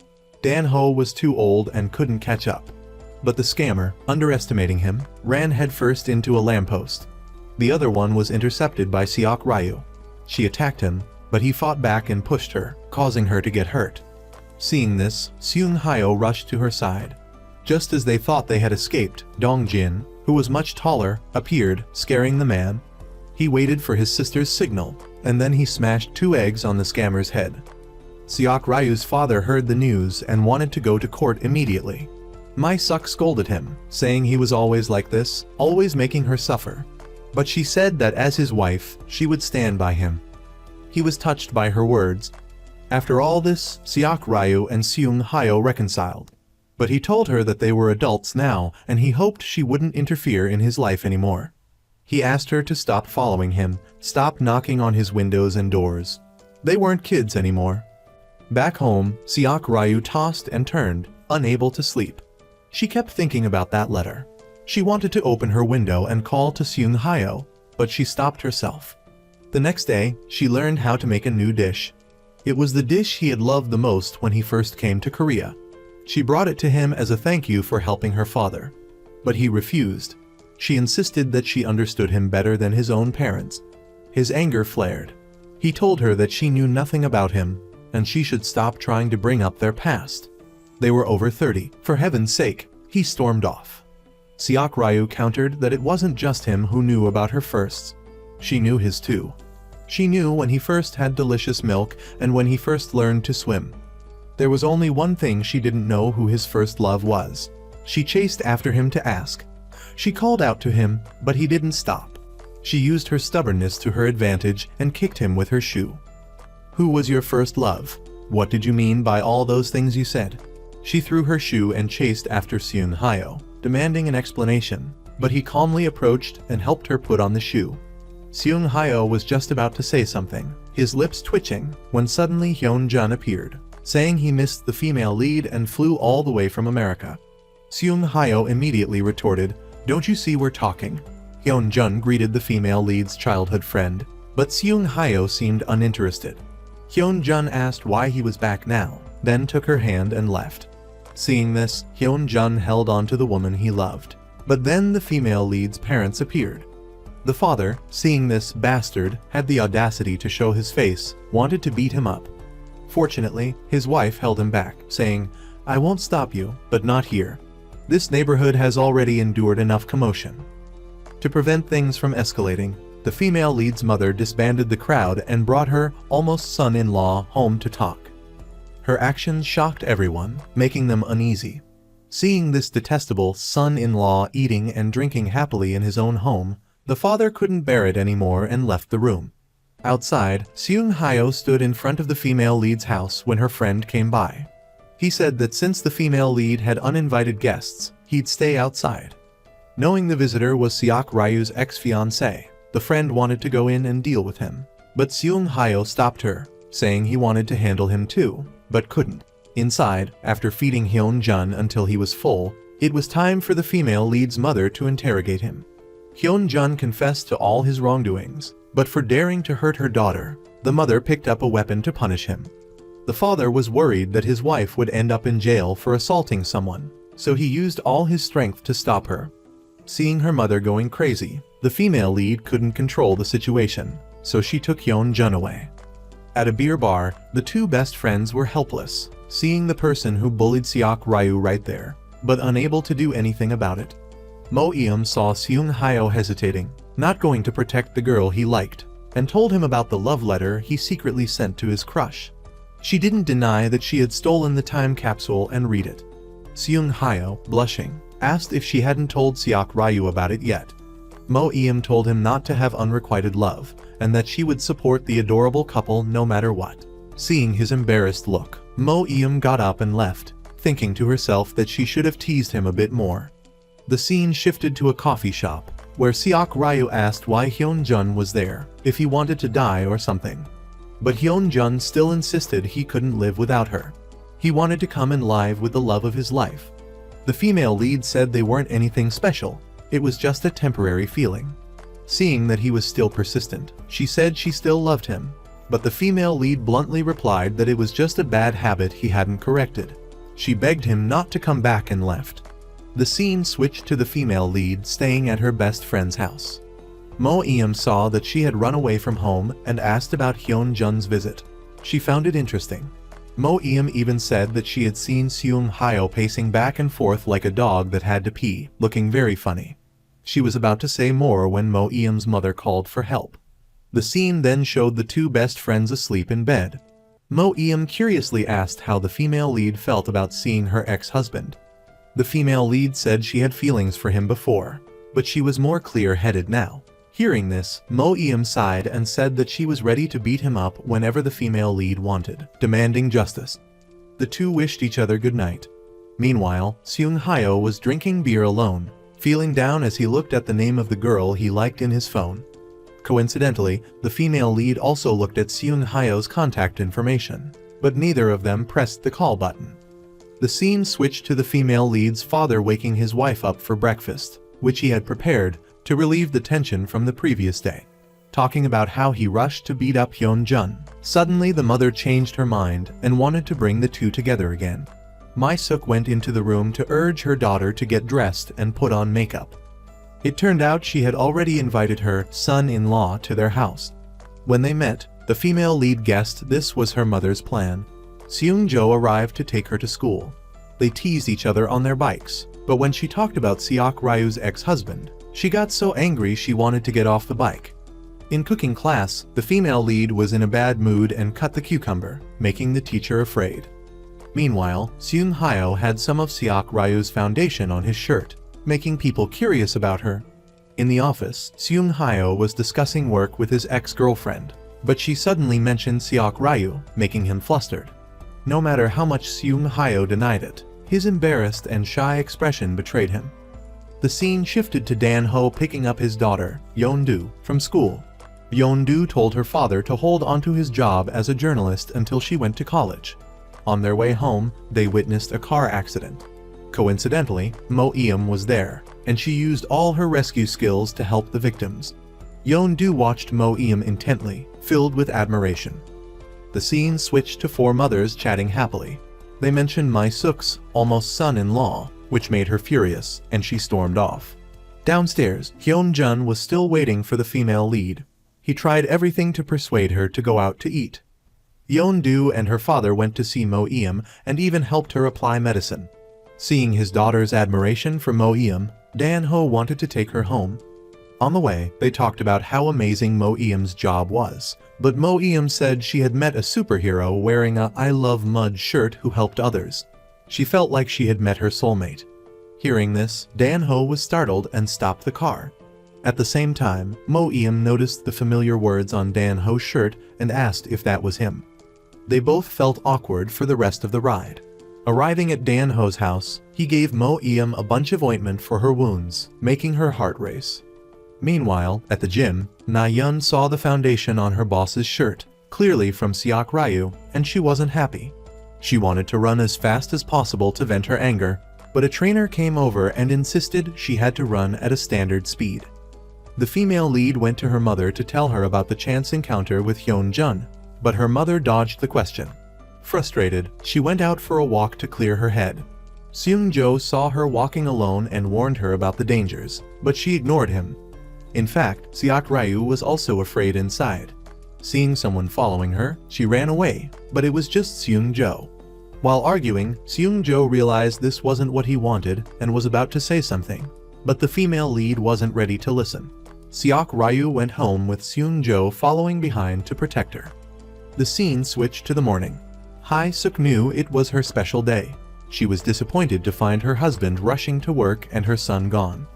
Dan-ho was too old and couldn't catch up. But the scammer, underestimating him, ran headfirst into a lamppost. The other one was intercepted by Seok Ryu. She attacked him, but he fought back and pushed her, causing her to get hurt. Seeing this, Seung-hyo rushed to her side. Just as they thought they had escaped, Dong-jin, who was much taller, appeared, scaring the man. He waited for his sister's signal, and then he smashed 2 eggs on the scammer's head. Seok Ryu's father heard the news and wanted to go to court immediately. My-suk scolded him, saying he was always like this, always making her suffer. But she said that as his wife, she would stand by him. He was touched by her words. After all this, Seok Ryu and Seung-hyo reconciled. But he told her that they were adults now and he hoped she wouldn't interfere in his life anymore. He asked her to stop following him, stop knocking on his windows and doors. They weren't kids anymore. Back home, Seok Ryu tossed and turned, unable to sleep. She kept thinking about that letter. She wanted to open her window and call to Seung-hyo, but she stopped herself. The next day, she learned how to make a new dish. It was the dish he had loved the most when he first came to Korea. She brought it to him as a thank you for helping her father. But he refused. She insisted that she understood him better than his own parents. His anger flared. He told her that she knew nothing about him, and she should stop trying to bring up their past. They were over 30, for heaven's sake, he stormed off. Seok Ryu countered that it wasn't just him who knew about her firsts. She knew his too. She knew when he first had delicious milk and when he first learned to swim. There was only one thing she didn't know: who his first love was. She chased after him to ask. She called out to him, but he didn't stop. She used her stubbornness to her advantage and kicked him with her shoe. Who was your first love? What did you mean by all those things you said? She threw her shoe and chased after Seung-hyo, demanding an explanation, but he calmly approached and helped her put on the shoe. Seung-hyo was just about to say something, his lips twitching, when suddenly Hyun-jun appeared, saying he missed the female lead and flew all the way from America. Seung-hyo immediately retorted, "Don't you see we're talking?" Hyun-jun greeted the female lead's childhood friend, but Seung-hyo seemed uninterested. Hyun-jun asked why he was back now, then took her hand and left. Seeing this, Hyun-jun held on to the woman he loved. But then the female lead's parents appeared. The father, seeing this bastard, had the audacity to show his face, wanted to beat him up. Fortunately, his wife held him back, saying, "I won't stop you, but not here. This neighborhood has already endured enough commotion." To prevent things from escalating, the female lead's mother disbanded the crowd and brought her almost son-in-law home to talk. Her actions shocked everyone, making them uneasy. Seeing this detestable son-in-law eating and drinking happily in his own home, the father couldn't bear it anymore and left the room. Outside, Seung-hyo stood in front of the female lead's house when her friend came by. He said that since the female lead had uninvited guests, he'd stay outside. Knowing the visitor was Seok Ryu's ex-fiancée, the friend wanted to go in and deal with him. But Seung-hyo stopped her, saying he wanted to handle him too, but couldn't. Inside, after feeding Hyun-jun until he was full, it was time for the female lead's mother to interrogate him. Hyun-jun confessed to all his wrongdoings. But for daring to hurt her daughter, the mother picked up a weapon to punish him. The father was worried that his wife would end up in jail for assaulting someone, so he used all his strength to stop her. Seeing her mother going crazy, the female lead couldn't control the situation, so she took Hyun-jun away. At a beer bar, the two best friends were helpless, seeing the person who bullied Seok Ryu right there, but unable to do anything about it. Mo-eum saw Seung-hyo hesitating, not going to protect the girl he liked, and told him about the love letter he secretly sent to his crush. She didn't deny that she had stolen the time capsule and read it. Seung-hyo, blushing, asked if she hadn't told Seok Ryu about it yet. Mo-eum told him not to have unrequited love, and that she would support the adorable couple no matter what. Seeing his embarrassed look, Mo-eum got up and left, thinking to herself that she should have teased him a bit more. The scene shifted to a coffee shop, where Seok Ryu asked why Hyun-jun was there, if he wanted to die or something. But Hyun-jun still insisted he couldn't live without her. He wanted to come in live with the love of his life. The female lead said they weren't anything special, it was just a temporary feeling. Seeing that he was still persistent, she said she still loved him, but the female lead bluntly replied that it was just a bad habit he hadn't corrected. She begged him not to come back and left. The scene switched to the female lead staying at her best friend's house. Mo-eum saw that she had run away from home and asked about Hyun-jun's visit. She found it interesting. Mo-eum even said that she had seen Seung-hyo pacing back and forth like a dog that had to pee, looking very funny. She was about to say more when Mo-eum's mother called for help. The scene then showed the two best friends asleep in bed. Mo-eum curiously asked how the female lead felt about seeing her ex-husband. The female lead said she had feelings for him before, but she was more clear-headed now. Hearing this, Mo-eum sighed and said that she was ready to beat him up whenever the female lead wanted, demanding justice. The two wished each other good night. Meanwhile, Seung-hyo was drinking beer alone, feeling down as he looked at the name of the girl he liked in his phone. Coincidentally, the female lead also looked at Seung-hyo's contact information, but neither of them pressed the call button. The scene switched to the female lead's father waking his wife up for breakfast, which he had prepared, to relieve the tension from the previous day. Talking about how he rushed to beat up Hyun-jun. Suddenly the mother changed her mind and wanted to bring the two together again. Mi-suk went into the room to urge her daughter to get dressed and put on makeup. It turned out she had already invited her son-in-law to their house. When they met, the female lead guessed this was her mother's plan. Seung-jo arrived to take her to school. They teased each other on their bikes, but when she talked about Seok Ryu's ex-husband, she got so angry she wanted to get off the bike. In cooking class, the female lead was in a bad mood and cut the cucumber, making the teacher afraid. Meanwhile, Seung-hyo had some of Seok Ryu's foundation on his shirt, making people curious about her. In the office, Seung-hyo was discussing work with his ex-girlfriend, but she suddenly mentioned Seok Ryu, making him flustered. No matter how much Seung-hyo denied it, his embarrassed and shy expression betrayed him. The scene shifted to Dan-ho picking up his daughter, Yeon-do, from school. Yeon-do told her father to hold onto his job as a journalist until she went to college. On their way home, they witnessed a car accident. Coincidentally, Mo-eum was there, and she used all her rescue skills to help the victims. Yeon-do watched Mo-eum intently, filled with admiration. The scene switched to four mothers chatting happily. They mentioned Mi-suk's almost son-in-law, which made her furious, and she stormed off. Downstairs, Hyun-jun was still waiting for the female lead. He tried everything to persuade her to go out to eat. Yeon-do and her father went to see Mo-eum and even helped her apply medicine. Seeing his daughter's admiration for Mo-eum, Dan-ho wanted to take her home. On the way, they talked about how amazing Mo-eum's job was, but Mo-eum said she had met a superhero wearing a "I love mud" shirt who helped others. She felt like she had met her soulmate. Hearing this, Dan-ho was startled and stopped the car. At the same time, Mo-eum noticed the familiar words on Dan-ho's shirt and asked if that was him. They both felt awkward for the rest of the ride. Arriving at Dan-ho's house, he gave Mo-eum a bunch of ointment for her wounds, making her heart race. Meanwhile, at the gym, Na-yeon saw the foundation on her boss's shirt, clearly from Seok Ryu, and she wasn't happy. She wanted to run as fast as possible to vent her anger, but a trainer came over and insisted she had to run at a standard speed. The female lead went to her mother to tell her about the chance encounter with Hyun-jun, but her mother dodged the question. Frustrated, she went out for a walk to clear her head. Seung-jo saw her walking alone and warned her about the dangers, but she ignored him. In fact, Seok-ryu was also afraid inside. Seeing someone following her, she ran away, but it was just Seung-jo. While arguing, Seung-jo realized this wasn't what he wanted and was about to say something, but the female lead wasn't ready to listen. Seok-ryu went home with Seung-jo following behind to protect her. The scene switched to the morning. Hae-suk knew it was her special day. She was disappointed to find her husband rushing to work and her son gone.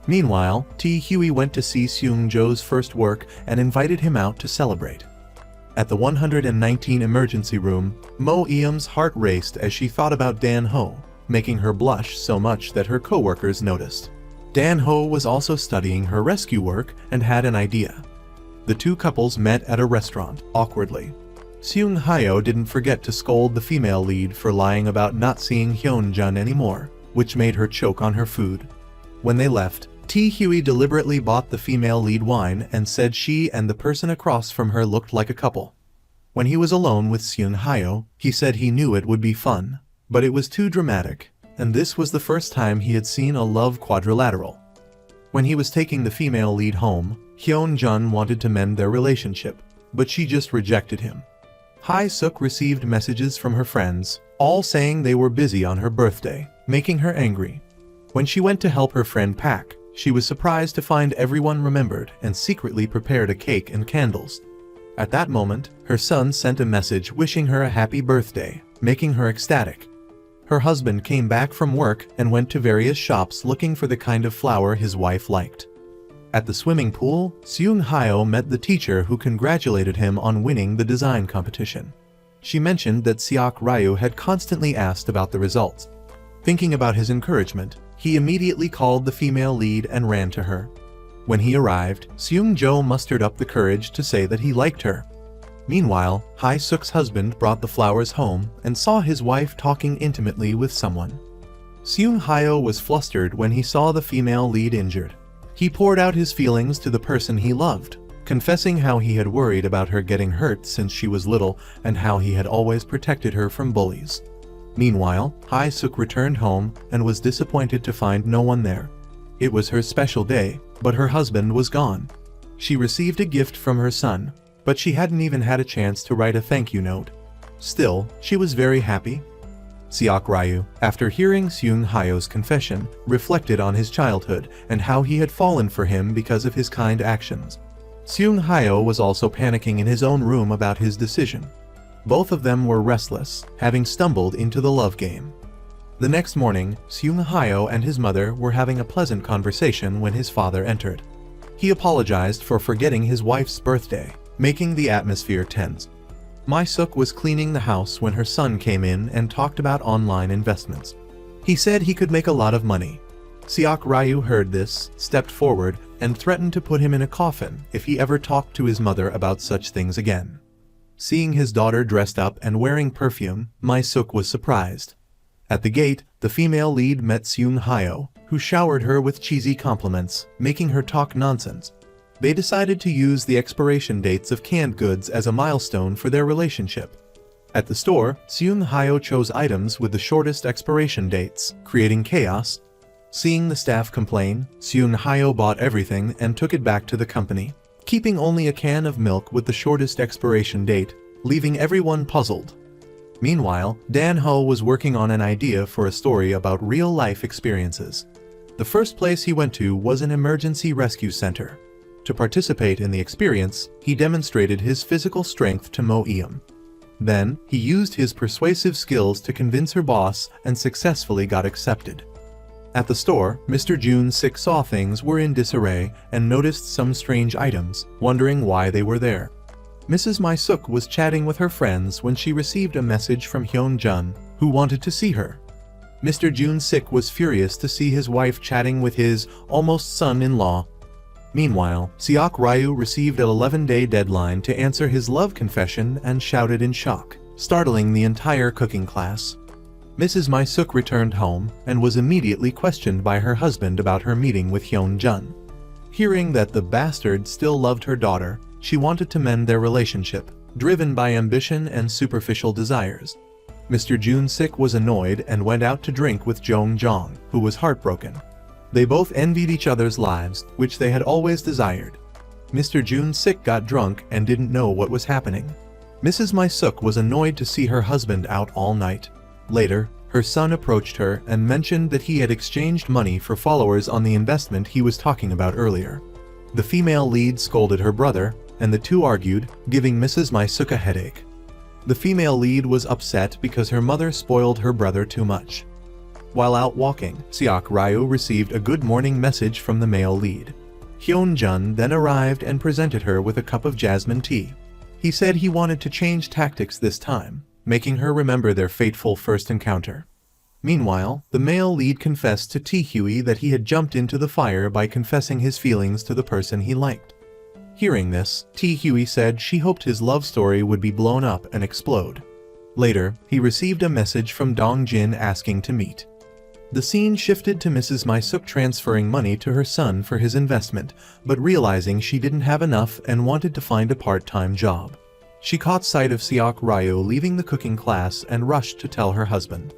Meanwhile, Tae-hyui went to see Seung-jo's first work and invited him out to celebrate. At the 119 emergency room, Mo Eum's heart raced as she thought about Dan-ho, making her blush so much that her co-workers noticed. Dan-ho was also studying her rescue work and had an idea. The two couples met at a restaurant, awkwardly. Seung-hyo didn't forget to scold the female lead for lying about not seeing Hyun-jun anymore, which made her choke on her food. When they left, Tae-hyui deliberately bought the female lead wine and said she and the person across from her looked like a couple. When he was alone with Seung-hyo, he said he knew it would be fun, but it was too dramatic, and this was the first time he had seen a love quadrilateral. When he was taking the female lead home, Hyun-jun wanted to mend their relationship, but she just rejected him. Hae-suk received messages from her friends, all saying they were busy on her birthday, making her angry. When she went to help her friend pack, she was surprised to find everyone remembered and secretly prepared a cake and candles. At that moment, her son sent a message wishing her a happy birthday, making her ecstatic. Her husband came back from work and went to various shops looking for the kind of flower his wife liked. At the swimming pool, Seung-hyo met the teacher who congratulated him on winning the design competition. She mentioned that Seok-ryu had constantly asked about the results. Thinking about his encouragement, he immediately called the female lead and ran to her. When he arrived, Seung-jo mustered up the courage to say that he liked her. Meanwhile, Hae-suk's husband brought the flowers home and saw his wife talking intimately with someone. Seung-hyo was flustered when he saw the female lead injured. He poured out his feelings to the person he loved, confessing how he had worried about her getting hurt since she was little and how he had always protected her from bullies. Meanwhile, Hae-suk returned home and was disappointed to find no one there. It was her special day, but her husband was gone. She received a gift from her son, but she hadn't even had a chance to write a thank you note. Still, she was very happy. Seok-ryu, after hearing Seung-hyo's confession, reflected on his childhood and how he had fallen for him because of his kind actions. Seung-hyo was also panicking in his own room about his decision. Both of them were restless, having stumbled into the love game. The next morning, Seung-hyo and his mother were having a pleasant conversation when his father entered. He apologized for forgetting his wife's birthday, making the atmosphere tense. Hae-suk was cleaning the house when her son came in and talked about online investments. He said he could make a lot of money. Seok-ryu heard this, stepped forward, and threatened to put him in a coffin if he ever talked to his mother about such things again. Seeing his daughter dressed up and wearing perfume, Hae-suk was surprised. At the gate, the female lead met Seung-hyo, who showered her with cheesy compliments, making her talk nonsense. They decided to use the expiration dates of canned goods as a milestone for their relationship. At the store, Seung-hyo chose items with the shortest expiration dates, creating chaos. Seeing the staff complain, Seung-hyo bought everything and took it back to the company, keeping only a can of milk with the shortest expiration date, leaving everyone puzzled. Meanwhile, Dan-ho was working on an idea for a story about real-life experiences. The first place he went to was an emergency rescue center. To participate in the experience, he demonstrated his physical strength to Mo Eum. Then, he used his persuasive skills to convince her boss and successfully got accepted. At the store, Mr. Jun-sik saw things were in disarray and noticed some strange items, wondering why they were there. Mrs. Hae-suk was chatting with her friends when she received a message from Hyun-jun, who wanted to see her. Mr. Jun-sik was furious to see his wife chatting with his almost son-in-law. Meanwhile, Seok-ryu received an 11-day deadline to answer his love confession and shouted in shock, startling the entire cooking class. Mrs. Hae-suk returned home and was immediately questioned by her husband about her meeting with Hyun-jun. Hearing that the bastard still loved her daughter, she wanted to mend their relationship, driven by ambition and superficial desires. Mr. Jun-sik was annoyed and went out to drink with Jong-jong, who was heartbroken. They both envied each other's lives, which they had always desired. Mr. Jun-sik got drunk and didn't know what was happening. Mrs. My-suk was annoyed to see her husband out all night. Later, her son approached her and mentioned that he had exchanged money for followers on the investment he was talking about earlier. The female lead scolded her brother, and the two argued, giving Mrs. My-suk a headache. The female lead was upset because her mother spoiled her brother too much. While out walking, Seok Ryu received a good morning message from the male lead. Hyun-jun then arrived and presented her with a cup of jasmine tea. He said he wanted to change tactics this time, making her remember their fateful first encounter. Meanwhile, the male lead confessed to Tae-hyui that he had jumped into the fire by confessing his feelings to the person he liked. Hearing this, Tae-hyui said she hoped his love story would be blown up and explode. Later, he received a message from Dong-jin asking to meet. The scene shifted to Mrs. My-suk transferring money to her son for his investment, but realizing she didn't have enough and wanted to find a part-time job. She caught sight of Seok Ryu leaving the cooking class and rushed to tell her husband.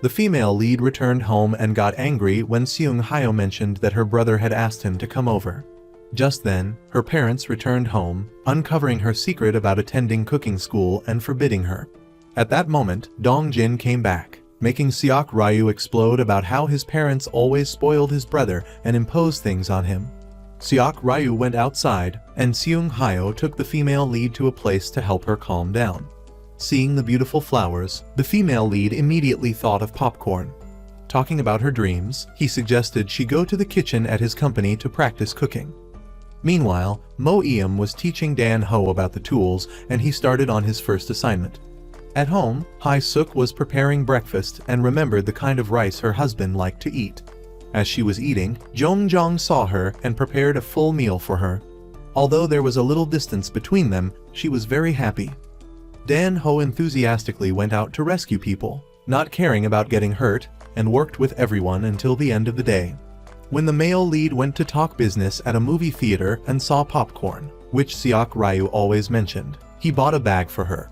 The female lead returned home and got angry when Seung-hyo mentioned that her brother had asked him to come over. Just then, her parents returned home, uncovering her secret about attending cooking school and forbidding her. At that moment, Dong-jin came back, making Seok Ryu explode about how his parents always spoiled his brother and imposed things on him. Seok Ryu went outside, and Seung-hyo took the female lead to a place to help her calm down. Seeing the beautiful flowers, the female lead immediately thought of popcorn. Talking about her dreams, he suggested she go to the kitchen at his company to practice cooking. Meanwhile, Mo Eum was teaching Dan Ho about the tools, and he started on his first assignment. At home, Hae-suk was preparing breakfast and remembered the kind of rice her husband liked to eat. As she was eating, Jong-jong saw her and prepared a full meal for her. Although there was a little distance between them, she was very happy. Dan Ho enthusiastically went out to rescue people, not caring about getting hurt, and worked with everyone until the end of the day. When the male lead went to talk business at a movie theater and saw popcorn, which Seok Ryu always mentioned, he bought a bag for her.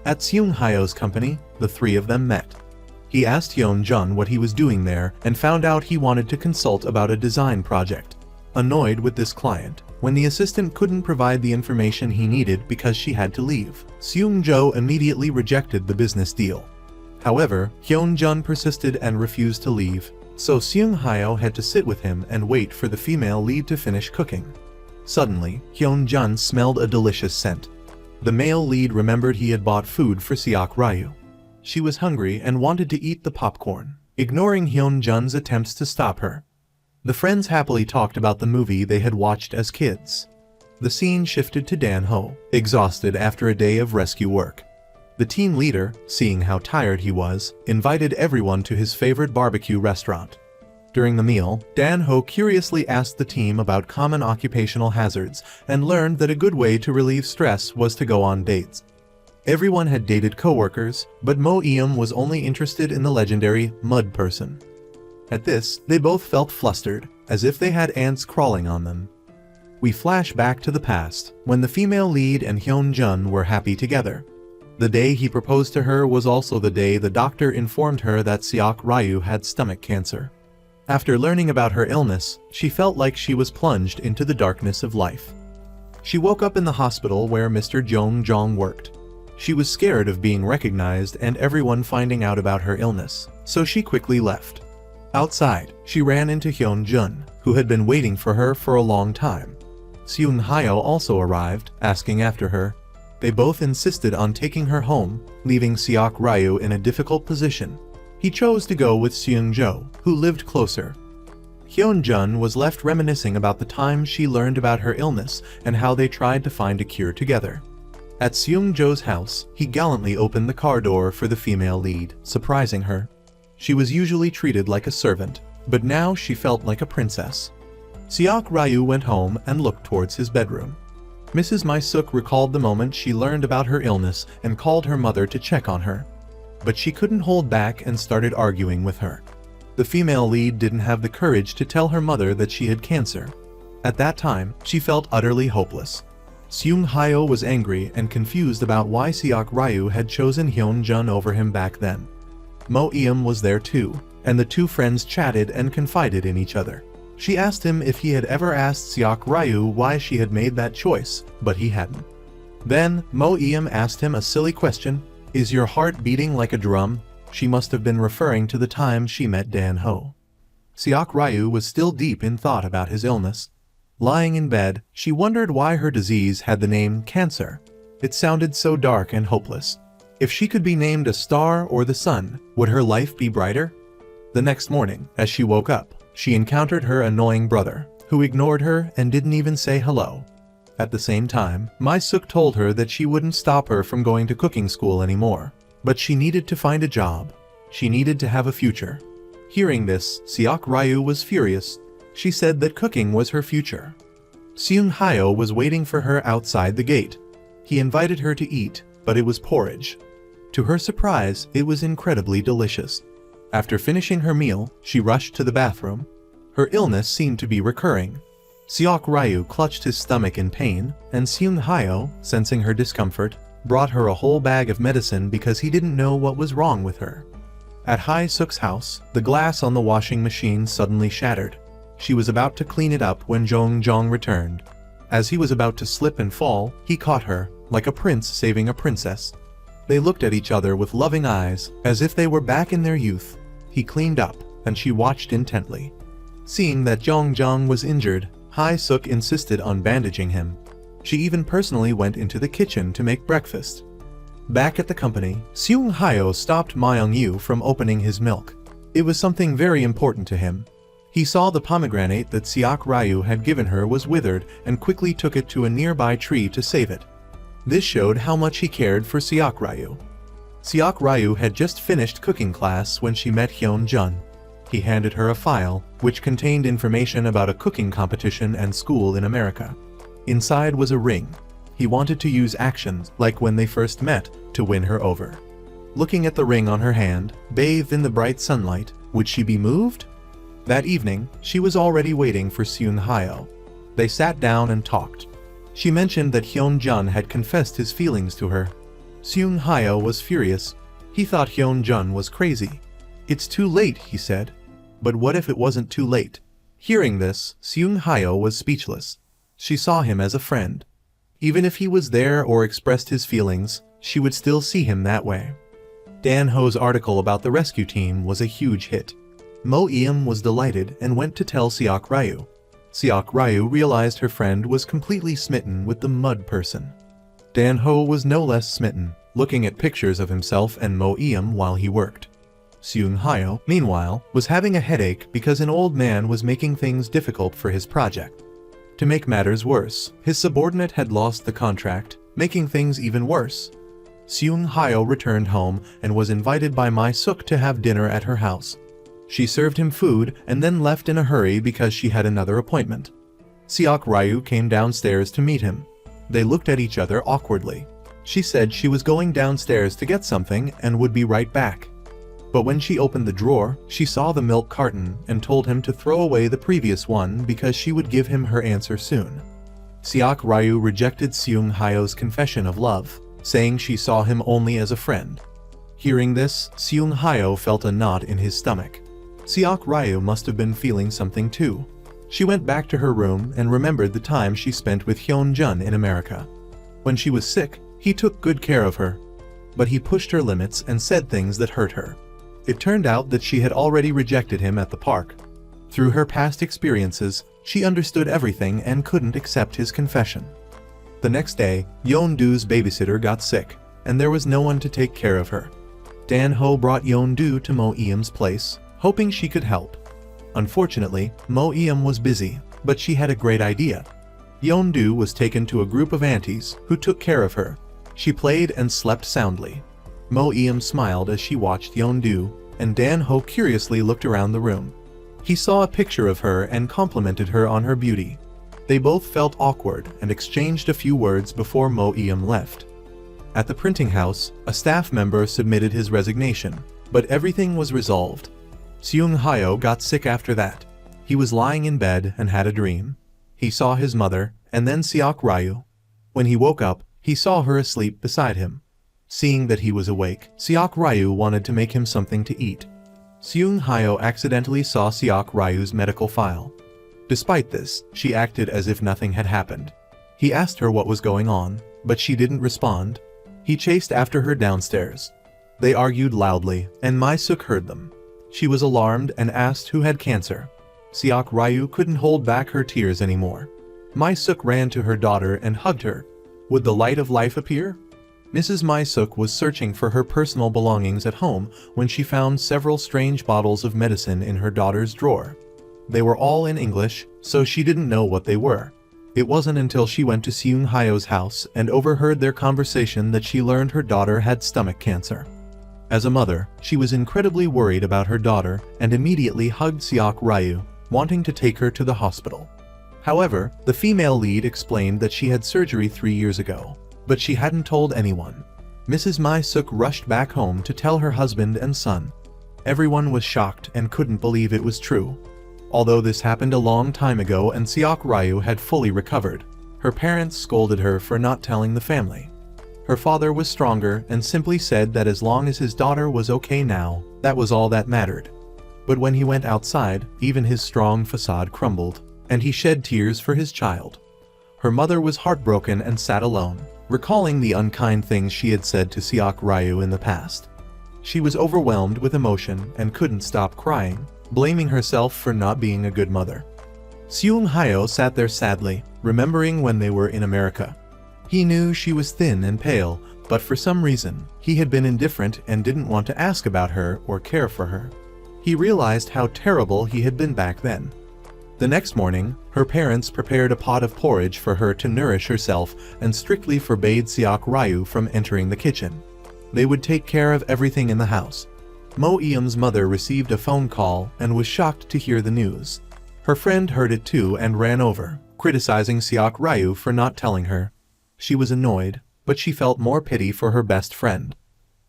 At Seung-hyo's company, the three of them met. He asked Hyun-jun what he was doing there and found out he wanted to consult about a design project. Annoyed with this client, when the assistant couldn't provide the information he needed because she had to leave, Seung-jo immediately rejected the business deal. However, Hyun-jun persisted and refused to leave, so Seung-hyo had to sit with him and wait for the female lead to finish cooking. Suddenly, Hyun-jun smelled a delicious scent. The male lead remembered he had bought food for Seok Ryu. She was hungry and wanted to eat the popcorn, ignoring Hyun-jun's attempts to stop her. The friends happily talked about the movie they had watched as kids. The scene shifted to Dan Ho, exhausted after a day of rescue work. The team leader, seeing how tired he was, invited everyone to his favorite barbecue restaurant. During the meal, Dan Ho curiously asked the team about common occupational hazards and learned that a good way to relieve stress was to go on dates. Everyone had dated coworkers, but Mo Eum was only interested in the legendary mud person. At this, they both felt flustered, as if they had ants crawling on them. We flash back to the past, when the female lead and Hyun-jun were happy together. The day he proposed to her was also the day the doctor informed her that Seok Ryu had stomach cancer. After learning about her illness, she felt like she was plunged into the darkness of life. She woke up in the hospital where Mr. Jong-jong worked. She was scared of being recognized and everyone finding out about her illness, so she quickly left. Outside, she ran into Hyun-jun, who had been waiting for her for a long time. Seung-hyo also arrived, asking after her. They both insisted on taking her home, leaving Seok Ryu in a difficult position. He chose to go with Seung-jo, who lived closer. Hyun-jun was left reminiscing about the time she learned about her illness and how they tried to find a cure together. At Seung-jo's house, he gallantly opened the car door for the female lead, surprising her. She was usually treated like a servant, but now she felt like a princess. Seok Ryu went home and looked towards his bedroom. Mrs. My-suk recalled the moment she learned about her illness and called her mother to check on her. But she couldn't hold back and started arguing with her. The female lead didn't have the courage to tell her mother that she had cancer. At that time, she felt utterly hopeless. Seung Hyo was angry and confused about why Seok Ryu had chosen Hyun Jun over him back then. Mo Eum was there too, and the two friends chatted and confided in each other. She asked him if he had ever asked Seok Ryu why she had made that choice, but he hadn't. Then, Mo Eum asked him a silly question, "Is your heart beating like a drum?" She must have been referring to the time she met Dan Ho. Seok Ryu was still deep in thought about his illness. Lying in bed, she wondered why her disease had the name cancer. It sounded so dark and hopeless. If she could be named a star or the sun, would her life be brighter? The next morning, as she woke up, she encountered her annoying brother, who ignored her and didn't even say hello. At the same time, Mi-suk told her that she wouldn't stop her from going to cooking school anymore. But she needed to find a job. She needed to have a future. Hearing this, Seok Ryu was furious. She said that cooking was her future. Seung Hyo was waiting for her outside the gate. He invited her to eat, but it was porridge. To her surprise, it was incredibly delicious. After finishing her meal, she rushed to the bathroom. Her illness seemed to be recurring. Seok Ryu clutched his stomach in pain, and Seung Hyo, sensing her discomfort, brought her a whole bag of medicine because he didn't know what was wrong with her. At Hae-suk's house, the glass on the washing machine suddenly shattered. She was about to clean it up when Jong returned. As he was about to slip and fall, he caught her, like a prince saving a princess. They looked at each other with loving eyes, as if they were back in their youth. He cleaned up, and she watched intently. Seeing that Jong was injured, Hae-suk insisted on bandaging him. She even personally went into the kitchen to make breakfast. Back at the company, Seung Hyo stopped Myung-yu from opening his milk. It was something very important to him. He saw the pomegranate that Seok Ryu had given her was withered and quickly took it to a nearby tree to save it. This showed how much he cared for Seok Ryu. Seok Ryu had just finished cooking class when she met Hyun Jun. He handed her a file, which contained information about a cooking competition and school in America. Inside was a ring. He wanted to use actions, like when they first met, to win her over. Looking at the ring on her hand, bathed in the bright sunlight, would she be moved? That evening, she was already waiting for Seung Hyo. They sat down and talked. She mentioned that Hyun Jun had confessed his feelings to her. Seung Hyo was furious. He thought Hyun Jun was crazy. "It's too late," he said. But what if it wasn't too late? Hearing this, Seung Hyo was speechless. She saw him as a friend. Even if he was there or expressed his feelings, she would still see him that way. Dan Ho's article about the rescue team was a huge hit. Mo Eum was delighted and went to tell Seok Ryu. Seok Ryu realized her friend was completely smitten with the mud person. Dan Ho was no less smitten, looking at pictures of himself and Mo Eum while he worked. Seung Hyo, meanwhile, was having a headache because an old man was making things difficult for his project. To make matters worse, his subordinate had lost the contract, making things even worse. Seung Hyo returned home and was invited by Mi-suk to have dinner at her house. She served him food and then left in a hurry because she had another appointment. Seok Ryu came downstairs to meet him. They looked at each other awkwardly. She said she was going downstairs to get something and would be right back. But when she opened the drawer, she saw the milk carton and told him to throw away the previous one because she would give him her answer soon. Seok Ryu rejected Seung Hyo's confession of love, saying she saw him only as a friend. Hearing this, Seung Hyo felt a knot in his stomach. Seok Ryu must have been feeling something too. She went back to her room and remembered the time she spent with Hyun Jun in America. When she was sick, he took good care of her. But he pushed her limits and said things that hurt her. It turned out that she had already rejected him at the park. Through her past experiences, she understood everything and couldn't accept his confession. The next day, Yeon-doo's babysitter got sick, and there was no one to take care of her. Dan Ho brought Yeon-doo to Mo Eum's place, hoping she could help. Unfortunately, Mo Eum was busy, but she had a great idea. Yeon-doo was taken to a group of aunties who took care of her. She played and slept soundly. Mo Eum smiled as she watched Yeon-doo, and Dan Ho curiously looked around the room. He saw a picture of her and complimented her on her beauty. They both felt awkward and exchanged a few words before Mo Eum left. At the printing house, a staff member submitted his resignation, but everything was resolved. Seung Hyo got sick after that. He was lying in bed and had a dream. He saw his mother, and then Seok Ryu. When he woke up, he saw her asleep beside him. Seeing that he was awake, Seok Ryu wanted to make him something to eat. Seung Hyo accidentally saw Seok Ryu's medical file. Despite this, she acted as if nothing had happened. He asked her what was going on, but she didn't respond. He chased after her downstairs. They argued loudly, and Mi-suk heard them. She was alarmed and asked who had cancer. Seok Ryu couldn't hold back her tears anymore. Mi-suk ran to her daughter and hugged her. Would the light of life appear? Mrs. Mi-suk was searching for her personal belongings at home when she found several strange bottles of medicine in her daughter's drawer. They were all in English, so she didn't know what they were. It wasn't until she went to Seung Hyo's house and overheard their conversation that she learned her daughter had stomach cancer. As a mother, she was incredibly worried about her daughter and immediately hugged Seok Ryu, wanting to take her to the hospital. However, the female lead explained that she had surgery 3 years ago, but she hadn't told anyone. Mrs. Mi-suk rushed back home to tell her husband and son. Everyone was shocked and couldn't believe it was true. Although this happened a long time ago and Seok Ryu had fully recovered, her parents scolded her for not telling the family. Her father was stronger and simply said that as long as his daughter was okay now, that was all that mattered. But when he went outside, even his strong facade crumbled, and he shed tears for his child. Her mother was heartbroken and sat alone, recalling the unkind things she had said to Seok Ryu in the past. She was overwhelmed with emotion and couldn't stop crying, blaming herself for not being a good mother. Seung Hyo sat there sadly, remembering when they were in America. He knew she was thin and pale, but for some reason, he had been indifferent and didn't want to ask about her or care for her. He realized how terrible he had been back then. The next morning, her parents prepared a pot of porridge for her to nourish herself and strictly forbade Seok Ryu from entering the kitchen. They would take care of everything in the house. Mo Eum's mother received a phone call and was shocked to hear the news. Her friend heard it too and ran over, criticizing Seok Ryu for not telling her. She was annoyed, but she felt more pity for her best friend.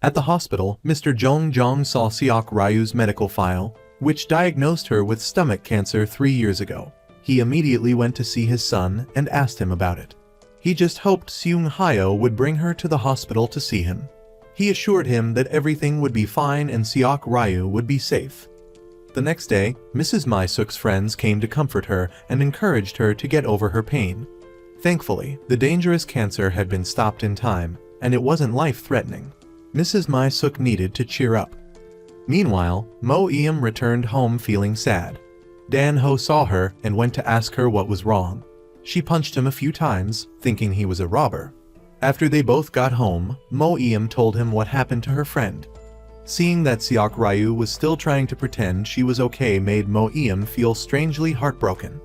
At the hospital, Mr. Jong saw Seok Ryu's medical file, which diagnosed her with stomach cancer 3 years ago. He immediately went to see his son and asked him about it. He just hoped Seung Hyo would bring her to the hospital to see him. He assured him that everything would be fine and Seok Ryu would be safe. The next day, Mrs. Mi-suk's friends came to comfort her and encouraged her to get over her pain. Thankfully, the dangerous cancer had been stopped in time, and it wasn't life-threatening. Mrs. Mi-suk needed to cheer up. Meanwhile, Mo Eum returned home feeling sad. Dan Ho saw her and went to ask her what was wrong. She punched him a few times, thinking he was a robber. After they both got home, Mo Eum told him what happened to her friend. Seeing that Seok Ryu was still trying to pretend she was okay made Mo Eum feel strangely heartbroken.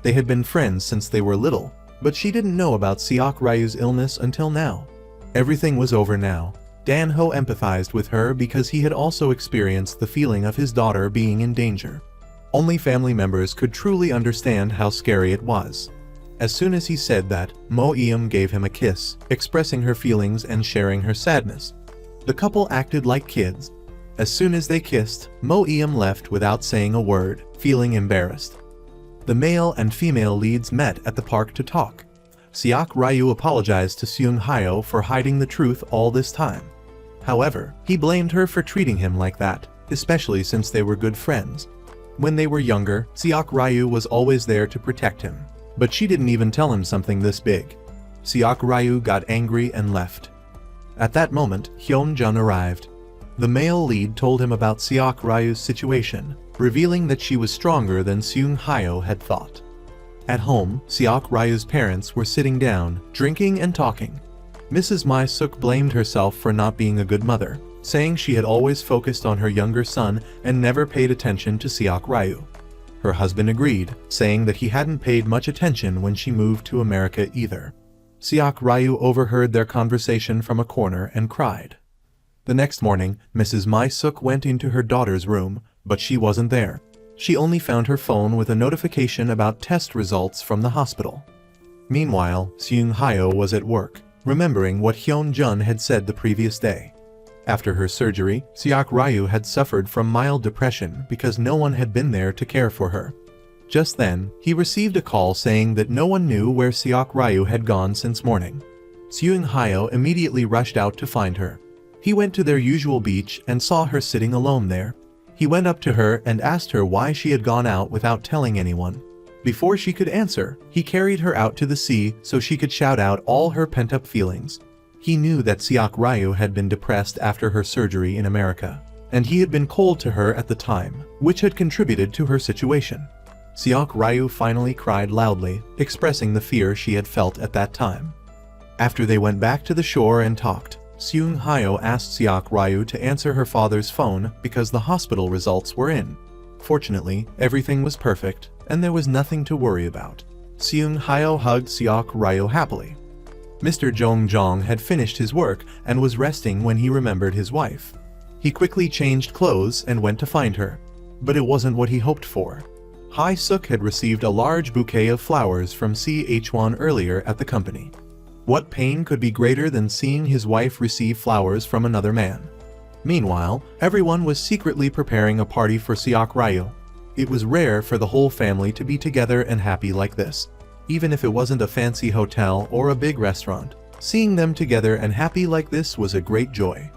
They had been friends since they were little, but she didn't know about Seok Ryu's illness until now. Everything was over now. Dan Ho empathized with her because he had also experienced the feeling of his daughter being in danger. Only family members could truly understand how scary it was. As soon as he said that, Mo Eum gave him a kiss, expressing her feelings and sharing her sadness. The couple acted like kids. As soon as they kissed, Mo Eum left without saying a word, feeling embarrassed. The male and female leads met at the park to talk. Seok Ryu apologized to Seung Hyo for hiding the truth all this time. However, he blamed her for treating him like that, especially since they were good friends. When they were younger, Seok Ryu was always there to protect him. But she didn't even tell him something this big. Seok Ryu got angry and left. At that moment, Hyun-jun arrived. The male lead told him about Seok Ryu's situation, revealing that she was stronger than Seung Hyo had thought. At home, Seok Ryu's parents were sitting down, drinking and talking. Mrs. Mi-suk blamed herself for not being a good mother, saying she had always focused on her younger son and never paid attention to Seok Ryu. Her husband agreed, saying that he hadn't paid much attention when she moved to America either. Seok Ryu overheard their conversation from a corner and cried. The next morning, Mrs. Mi-suk went into her daughter's room, but she wasn't there. She only found her phone with a notification about test results from the hospital. Meanwhile, Seung Hyo was at work, remembering what Hyun-jun had said the previous day. After her surgery, Seok Ryu had suffered from mild depression because no one had been there to care for her. Just then, he received a call saying that no one knew where Seok Ryu had gone since morning. Seung Hyo immediately rushed out to find her. He went to their usual beach and saw her sitting alone there. He went up to her and asked her why she had gone out without telling anyone. Before she could answer, he carried her out to the sea so she could shout out all her pent-up feelings. He knew that Seok Ryu had been depressed after her surgery in America, and he had been cold to her at the time, which had contributed to her situation. Seok Ryu finally cried loudly, expressing the fear she had felt at that time. After they went back to the shore and talked, Seung Hyo asked Seok Ryu to answer her father's phone because the hospital results were in. Fortunately, everything was perfect, and there was nothing to worry about. Seung Hyo hugged Seok Ryu happily. Mr. Jong Jong had finished his work and was resting when he remembered his wife. He quickly changed clothes and went to find her. But it wasn't what he hoped for. Hae Suk had received a large bouquet of flowers from Chwon earlier at the company. What pain could be greater than seeing his wife receive flowers from another man? Meanwhile, everyone was secretly preparing a party for Seok Ryu. It was rare for the whole family to be together and happy like this. Even if it wasn't a fancy hotel or a big restaurant, seeing them together and happy like this was a great joy.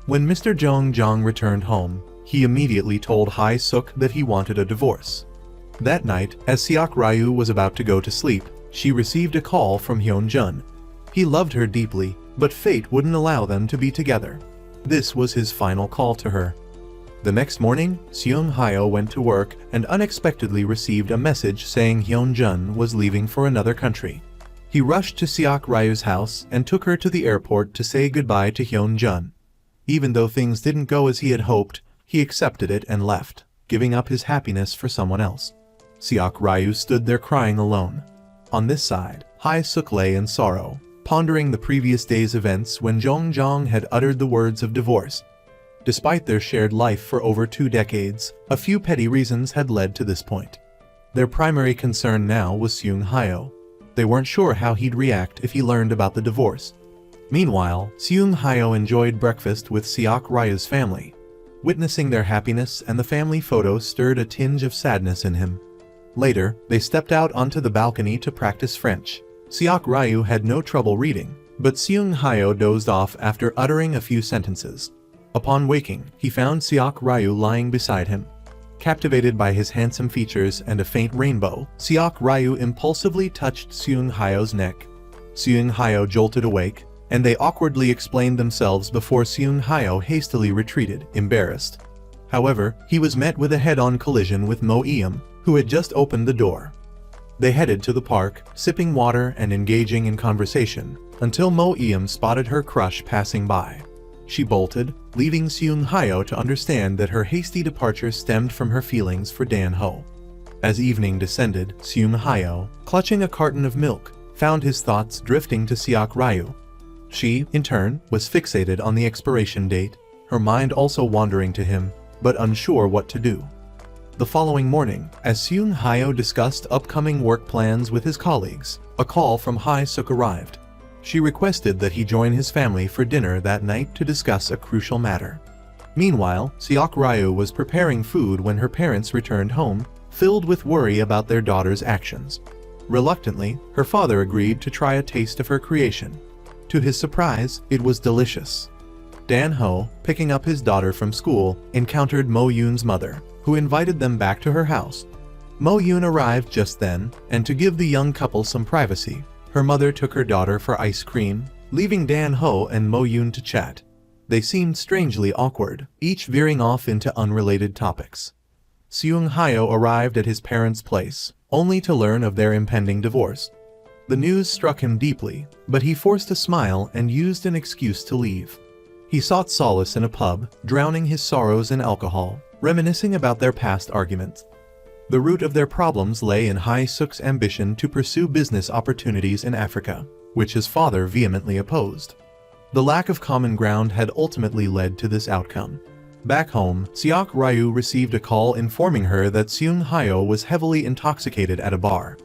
When Mr. Jong Jong returned home, he immediately told Hae Suk that he wanted a divorce. That night, as Seok Ryu was about to go to sleep, she received a call from Hyun Jun. He loved her deeply, but fate wouldn't allow them to be together. This was his final call to her. The next morning, Seung Hyo went to work and unexpectedly received a message saying Hyun Jun was leaving for another country. He rushed to Seok Ryu's house and took her to the airport to say goodbye to Hyun Jun. Even though things didn't go as he had hoped, he accepted it and left, giving up his happiness for someone else. Seok Ryu stood there crying alone. On this side, Hae Suk lay in sorrow, pondering the previous day's events when Jong Jong had uttered the words of divorce. Despite their shared life for over 2 decades, a few petty reasons had led to this point. Their primary concern now was Seung Hyo. They weren't sure how he'd react if he learned about the divorce. Meanwhile, Seung Hyo enjoyed breakfast with Seok Ryu's family. Witnessing their happiness and the family photo stirred a tinge of sadness in him. Later, they stepped out onto the balcony to practice French. Seok Ryu had no trouble reading, but Seung Hyo dozed off after uttering a few sentences. Upon waking, he found Seok Ryu lying beside him. Captivated by his handsome features and a faint rainbow, Seok Ryu impulsively touched Seung Hyo's neck. Seung Hyo jolted awake, and they awkwardly explained themselves before Seung Hyo hastily retreated, embarrassed. However, he was met with a head-on collision with Mo Eum, who had just opened the door. They headed to the park, sipping water and engaging in conversation, until Mo Eum spotted her crush passing by. She bolted, leaving Seung Hyo to understand that her hasty departure stemmed from her feelings for Dan Ho. As evening descended, Seung Hyo, clutching a carton of milk, found his thoughts drifting to Seok Ryu. She, in turn, was fixated on the expiration date, her mind also wandering to him, but unsure what to do. The following morning, as Seung Hyo discussed upcoming work plans with his colleagues, a call from Hae Suk arrived. She requested that he join his family for dinner that night to discuss a crucial matter. Meanwhile, Seok Ryu was preparing food when her parents returned home, filled with worry about their daughter's actions. Reluctantly, her father agreed to try a taste of her creation. To his surprise, it was delicious. Dan Ho, picking up his daughter from school, encountered Mo Yoon's mother, who invited them back to her house. Mo Yoon arrived just then, and to give the young couple some privacy, her mother took her daughter for ice cream, leaving Dan Ho and Mo Yoon to chat. They seemed strangely awkward, each veering off into unrelated topics. Seung Hyo arrived at his parents' place, only to learn of their impending divorce. The news struck him deeply, but he forced a smile and used an excuse to leave. He sought solace in a pub, drowning his sorrows in alcohol, reminiscing about their past arguments. The root of their problems lay in Hae Suk's ambition to pursue business opportunities in Africa, which his father vehemently opposed. The lack of common ground had ultimately led to this outcome. Back home, Seok Ryu received a call informing her that Seung Hyo was heavily intoxicated at a bar.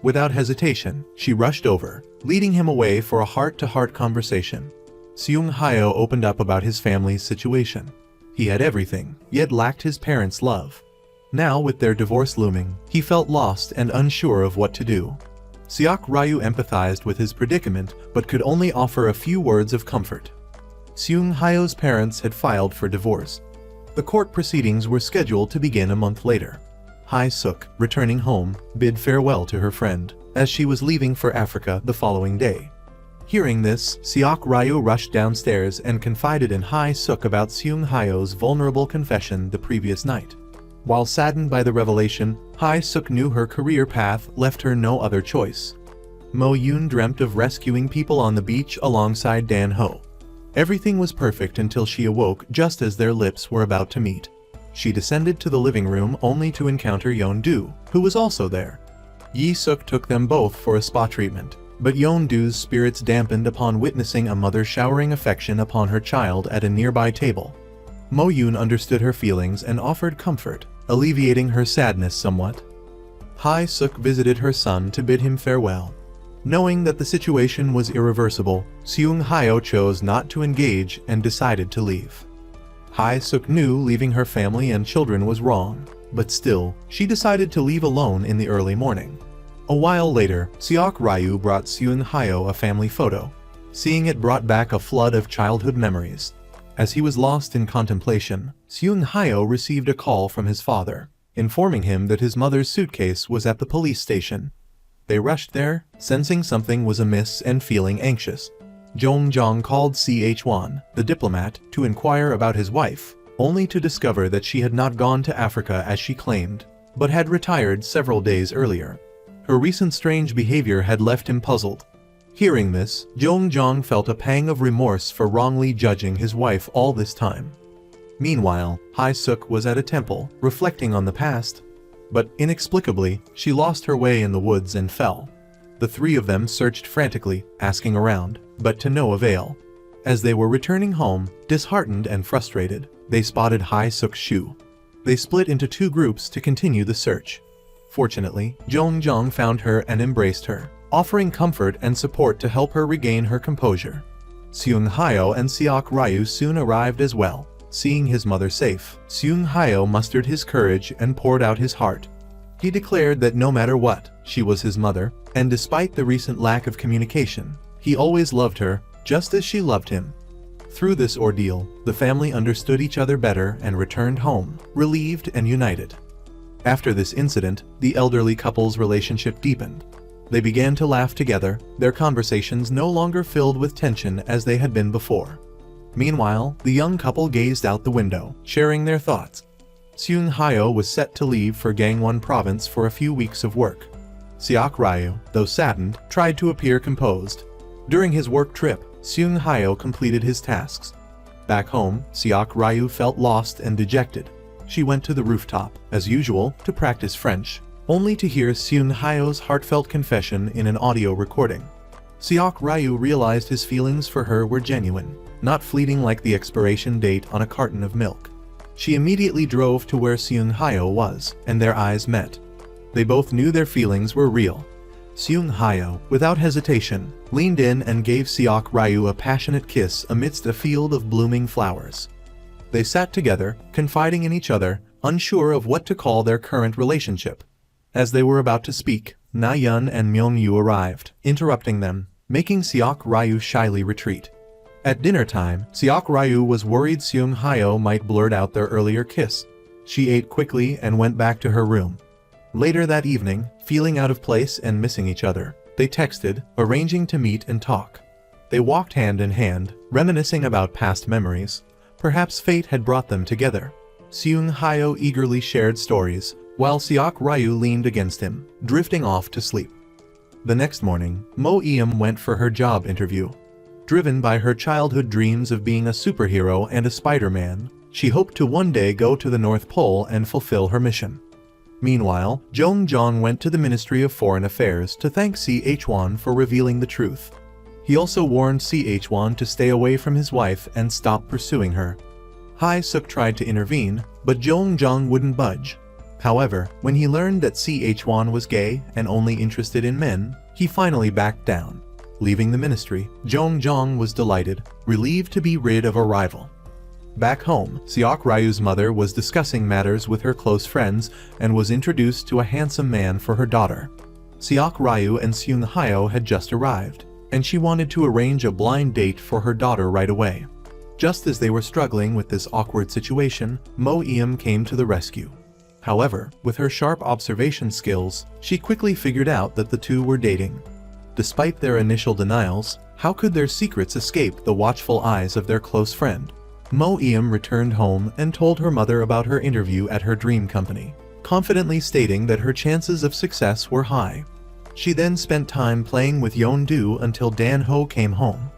Without hesitation, she rushed over, leading him away for a heart-to-heart conversation. Seung Hyo opened up about his family's situation. He had everything, yet lacked his parents' love. Now with their divorce looming, he felt lost and unsure of what to do. Seok Ryu empathized with his predicament but could only offer a few words of comfort. Seung Hyo's parents had filed for divorce. The court proceedings were scheduled to begin a month later. Hae-suk, returning home, bid farewell to her friend, as she was leaving for Africa the following day. Hearing this, Seok Ryu rushed downstairs and confided in Hae-suk about Seung Hyo's vulnerable confession the previous night. While saddened by the revelation, Hae-suk knew her career path left her no other choice. Mo-yoon dreamt of rescuing people on the beach alongside Dan-ho. Everything was perfect until she awoke just as their lips were about to meet. She descended to the living room only to encounter Yeon-do, who was also there. Yi-suk took them both for a spa treatment, but Yeon-do's spirits dampened upon witnessing a mother showering affection upon her child at a nearby table. Mo-yoon understood her feelings and offered comfort, alleviating her sadness somewhat. Hae-suk visited her son to bid him farewell. Knowing that the situation was irreversible, Seung Hyo chose not to engage and decided to leave. Hae-suk knew leaving her family and children was wrong, but still, she decided to leave alone in the early morning. A while later, Seok Ryu brought Seung Hyo a family photo. Seeing it brought back a flood of childhood memories. As he was lost in contemplation, Seung Hyo received a call from his father, informing him that his mother's suitcase was at the police station. They rushed there, sensing something was amiss and feeling anxious. Jong called Chwan, the diplomat, to inquire about his wife, only to discover that she had not gone to Africa as she claimed, but had retired several days earlier. Her recent strange behavior had left him puzzled. Hearing this, Jong felt a pang of remorse for wrongly judging his wife all this time. Meanwhile, Hae-suk was at a temple, reflecting on the past. But inexplicably, she lost her way in the woods and fell. The three of them searched frantically, asking around, but to no avail. As they were returning home, disheartened and frustrated, they spotted Hae-suk's shoe. They split into two groups to continue the search. Fortunately, Jong found her and embraced her, offering comfort and support to help her regain her composure. Seung Hyo and Seok Ryu soon arrived as well. Seeing his mother safe, Seung Hyo mustered his courage and poured out his heart. He declared that no matter what, she was his mother, and despite the recent lack of communication, he always loved her, just as she loved him. Through this ordeal, the family understood each other better and returned home, relieved and united. After this incident, the elderly couple's relationship deepened. They began to laugh together, their conversations no longer filled with tension as they had been before. Meanwhile, the young couple gazed out the window, sharing their thoughts. Seung Hyo was set to leave for Gangwon province for a few weeks of work. Seok Ryu, though saddened, tried to appear composed. During his work trip, Seung Hyo completed his tasks. Back home, Seok Ryu felt lost and dejected. She went to the rooftop, as usual, to practice French, only to hear Seung Hyo's heartfelt confession in an audio recording. Seok Ryu realized his feelings for her were genuine, not fleeting like the expiration date on a carton of milk. She immediately drove to where Seung Hyo was, and their eyes met. They both knew their feelings were real. Seung Hyo, without hesitation, leaned in and gave Seok Ryu a passionate kiss amidst a field of blooming flowers. They sat together, confiding in each other, unsure of what to call their current relationship. As they were about to speak, Na-yeon and Myung-yu arrived, interrupting them, making Seok Ryu shyly retreat. At dinner time, Seok Ryu was worried Seung Hyo might blurt out their earlier kiss. She ate quickly and went back to her room. Later that evening, feeling out of place and missing each other, they texted, arranging to meet and talk. They walked hand in hand, reminiscing about past memories. Perhaps fate had brought them together. Seung Hyo eagerly shared stories, while Seok Ryu leaned against him, drifting off to sleep. The next morning, Mo-eum went for her job interview. Driven by her childhood dreams of being a superhero and a Spider-Man, she hoped to one day go to the North Pole and fulfill her mission. Meanwhile, Jong went to the Ministry of Foreign Affairs to thank Chwan for revealing the truth. He also warned Chwan to stay away from his wife and stop pursuing her. Hae-suk tried to intervene, but Jong wouldn't budge. However, when he learned that Chwan was gay and only interested in men, he finally backed down. Leaving the ministry, Jong was delighted, relieved to be rid of a rival. Back home, Seok Ryu's mother was discussing matters with her close friends and was introduced to a handsome man for her daughter. Seok Ryu and Seung Hyo had just arrived, and she wanted to arrange a blind date for her daughter right away. Just as they were struggling with this awkward situation, Mo Eum came to the rescue. However, with her sharp observation skills, she quickly figured out that the two were dating. Despite their initial denials, how could their secrets escape the watchful eyes of their close friend? Mo Eum returned home and told her mother about her interview at her dream company, confidently stating that her chances of success were high. She then spent time playing with Yeon-do until Dan-ho came home.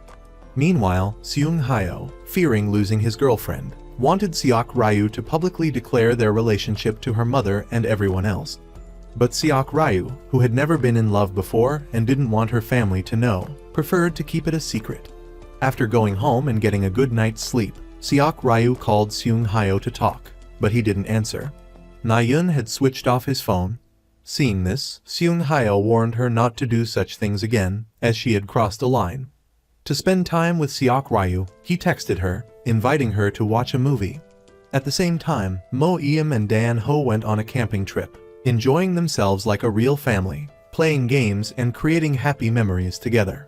Meanwhile, Seung Hyo, fearing losing his girlfriend, wanted Seok Ryu to publicly declare their relationship to her mother and everyone else. But Seok Ryu, who had never been in love before and didn't want her family to know, preferred to keep it a secret. After going home and getting a good night's sleep, Seok Ryu called Seung Hyo to talk, but he didn't answer. Na-yeon had switched off his phone. Seeing this, Seung Hyo warned her not to do such things again, as she had crossed a line. To spend time with Seok Ryu, he texted her, inviting her to watch a movie. At the same time, Mo Eum and Dan-ho went on a camping trip, enjoying themselves like a real family, playing games and creating happy memories together.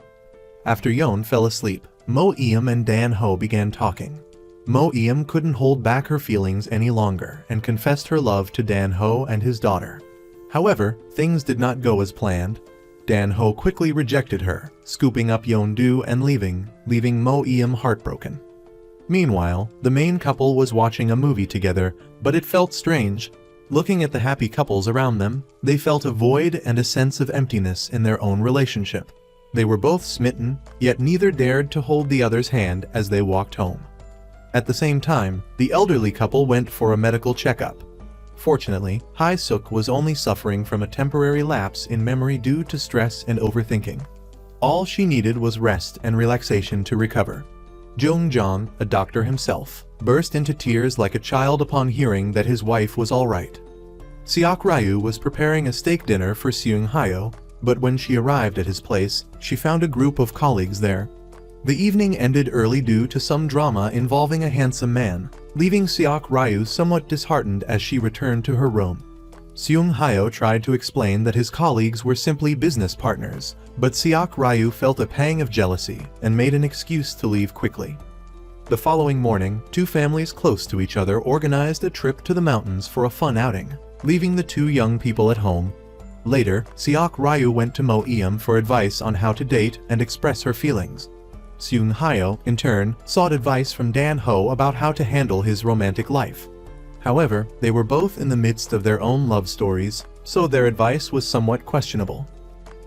After Yeon fell asleep, Mo Eum and Dan-ho began talking. Mo Eum couldn't hold back her feelings any longer and confessed her love to Dan-ho and his daughter. However, things did not go as planned. Dan-ho quickly rejected her, scooping up Yeon-do and leaving Mo Eum heartbroken. Meanwhile, the main couple was watching a movie together, but it felt strange. Looking at the happy couples around them, they felt a void and a sense of emptiness in their own relationship. They were both smitten, yet neither dared to hold the other's hand as they walked home. At the same time, the elderly couple went for a medical checkup. Fortunately, Hae-suk was only suffering from a temporary lapse in memory due to stress and overthinking. All she needed was rest and relaxation to recover. Jong-jong, a doctor himself, burst into tears like a child upon hearing that his wife was all right. Seok Ryu was preparing a steak dinner for Seung Hyo, but when she arrived at his place, she found a group of colleagues there. The evening ended early due to some drama involving a handsome man, leaving Seok Ryu somewhat disheartened as she returned to her room. Seung Hyo tried to explain that his colleagues were simply business partners, but Seok Ryu felt a pang of jealousy and made an excuse to leave quickly. The following morning, two families close to each other organized a trip to the mountains for a fun outing, leaving the two young people at home. Later, Seok Ryu went to Mo Eum for advice on how to date and express her feelings. Seung Hyo, in turn, sought advice from Dan-ho about how to handle his romantic life. However, they were both in the midst of their own love stories, so their advice was somewhat questionable.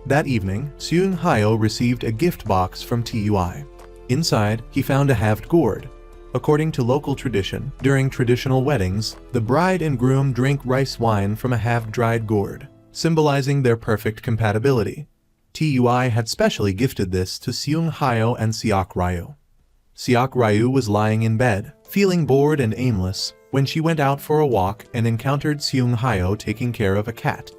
That evening, Seung Hyo received a gift box from TUI. Inside, he found a halved gourd. According to local tradition, during traditional weddings, the bride and groom drink rice wine from a half-dried gourd, symbolizing their perfect compatibility. TUI had specially gifted this to Seung Hyo and Seok Ryu. Seok Ryu was lying in bed, feeling bored and aimless, when she went out for a walk and encountered Seung Hyo taking care of a cat.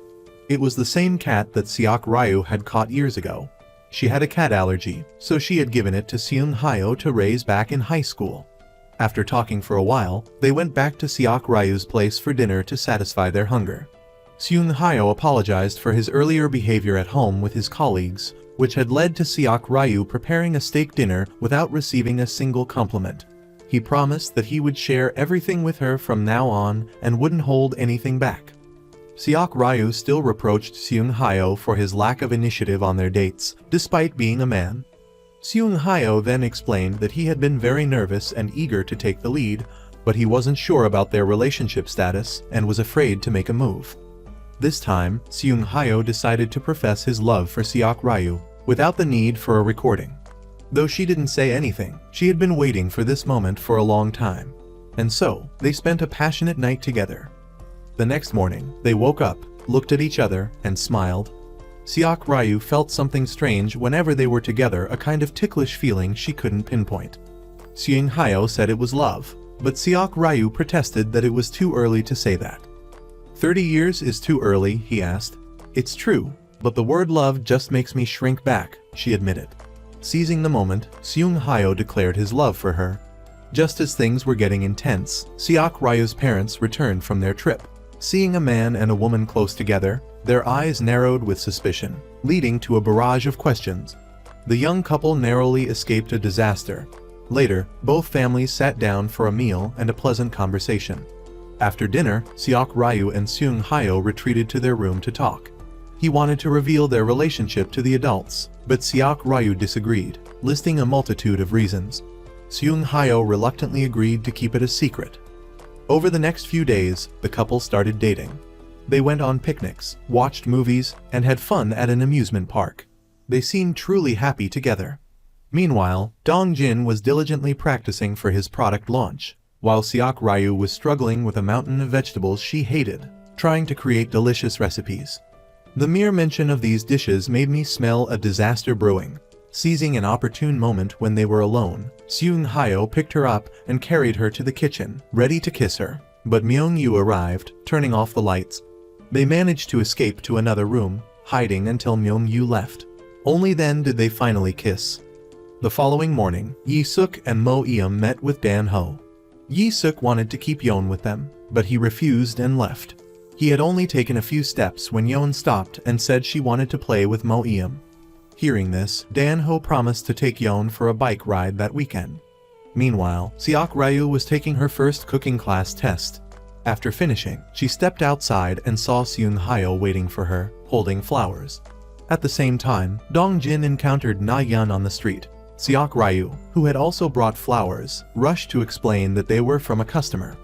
It was the same cat that Seok Ryu had caught years ago. She had a cat allergy, so she had given it to Seung Hyo to raise back in high school. After talking for a while, they went back to Seok Ryu's place for dinner to satisfy their hunger. Seung Hyo apologized for his earlier behavior at home with his colleagues, which had led to Seok Ryu preparing a steak dinner without receiving a single compliment. He promised that he would share everything with her from now on and wouldn't hold anything back. Seok Ryu still reproached Seung Hyo for his lack of initiative on their dates, despite being a man. Seung Hyo then explained that he had been very nervous and eager to take the lead, but he wasn't sure about their relationship status and was afraid to make a move. This time, Seung Hyo decided to profess his love for Seok Ryu, without the need for a recording. Though she didn't say anything, she had been waiting for this moment for a long time. And so, they spent a passionate night together. The next morning, they woke up, looked at each other, and smiled. Seok Ryu felt something strange whenever they were together, a kind of ticklish feeling she couldn't pinpoint. Seung Hyo said it was love, but Seok Ryu protested that it was too early to say that. 30 years is too early, he asked. It's true, but the word love just makes me shrink back, she admitted. Seizing the moment, Seung Hyo declared his love for her. Just as things were getting intense, Seok Ryu's parents returned from their trip. Seeing a man and a woman close together, their eyes narrowed with suspicion, leading to a barrage of questions. The young couple narrowly escaped a disaster. Later, both families sat down for a meal and a pleasant conversation. After dinner, Seok Ryu and Seung Hyo retreated to their room to talk. He wanted to reveal their relationship to the adults, but Seok Ryu disagreed, listing a multitude of reasons. Seung Hyo reluctantly agreed to keep it a secret. Over the next few days, the couple started dating. They went on picnics, watched movies, and had fun at an amusement park. They seemed truly happy together. Meanwhile, Dong-jin was diligently practicing for his product launch, while Seok Ryu was struggling with a mountain of vegetables she hated, trying to create delicious recipes. The mere mention of these dishes made me smell a disaster brewing. Seizing an opportune moment when they were alone, Seung Hyo picked her up and carried her to the kitchen, ready to kiss her. But Myung-yu arrived, turning off the lights. They managed to escape to another room, hiding until Myung-yu left. Only then did they finally kiss. The following morning, Yi-suk and Mo-eum met with Dan-ho. Yi-suk wanted to keep Yeon with them, but he refused and left. He had only taken a few steps when Yeon stopped and said she wanted to play with Mo-eum. Hearing this, Dan-ho promised to take Yeon for a bike ride that weekend. Meanwhile, Seok Ryu was taking her first cooking class test. After finishing, she stepped outside and saw Seung Hyo waiting for her, holding flowers. At the same time, Dong-jin encountered Na-yeon on the street. Seok Ryu, who had also brought flowers, rushed to explain that they were from a customer.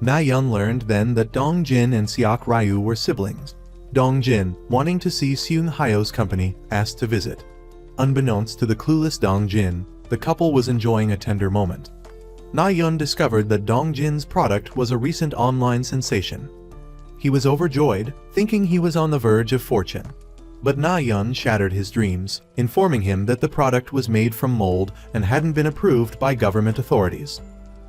Na-yeon learned then that Dong-jin and Seok Ryu were siblings. Dong-jin, wanting to see Seung Hyo's company, asked to visit. Unbeknownst to the clueless Dong-jin, the couple was enjoying a tender moment. Na-yeon discovered that Dong-jin's product was a recent online sensation. He was overjoyed, thinking he was on the verge of fortune. But Na-yeon shattered his dreams, informing him that the product was made from mold and hadn't been approved by government authorities.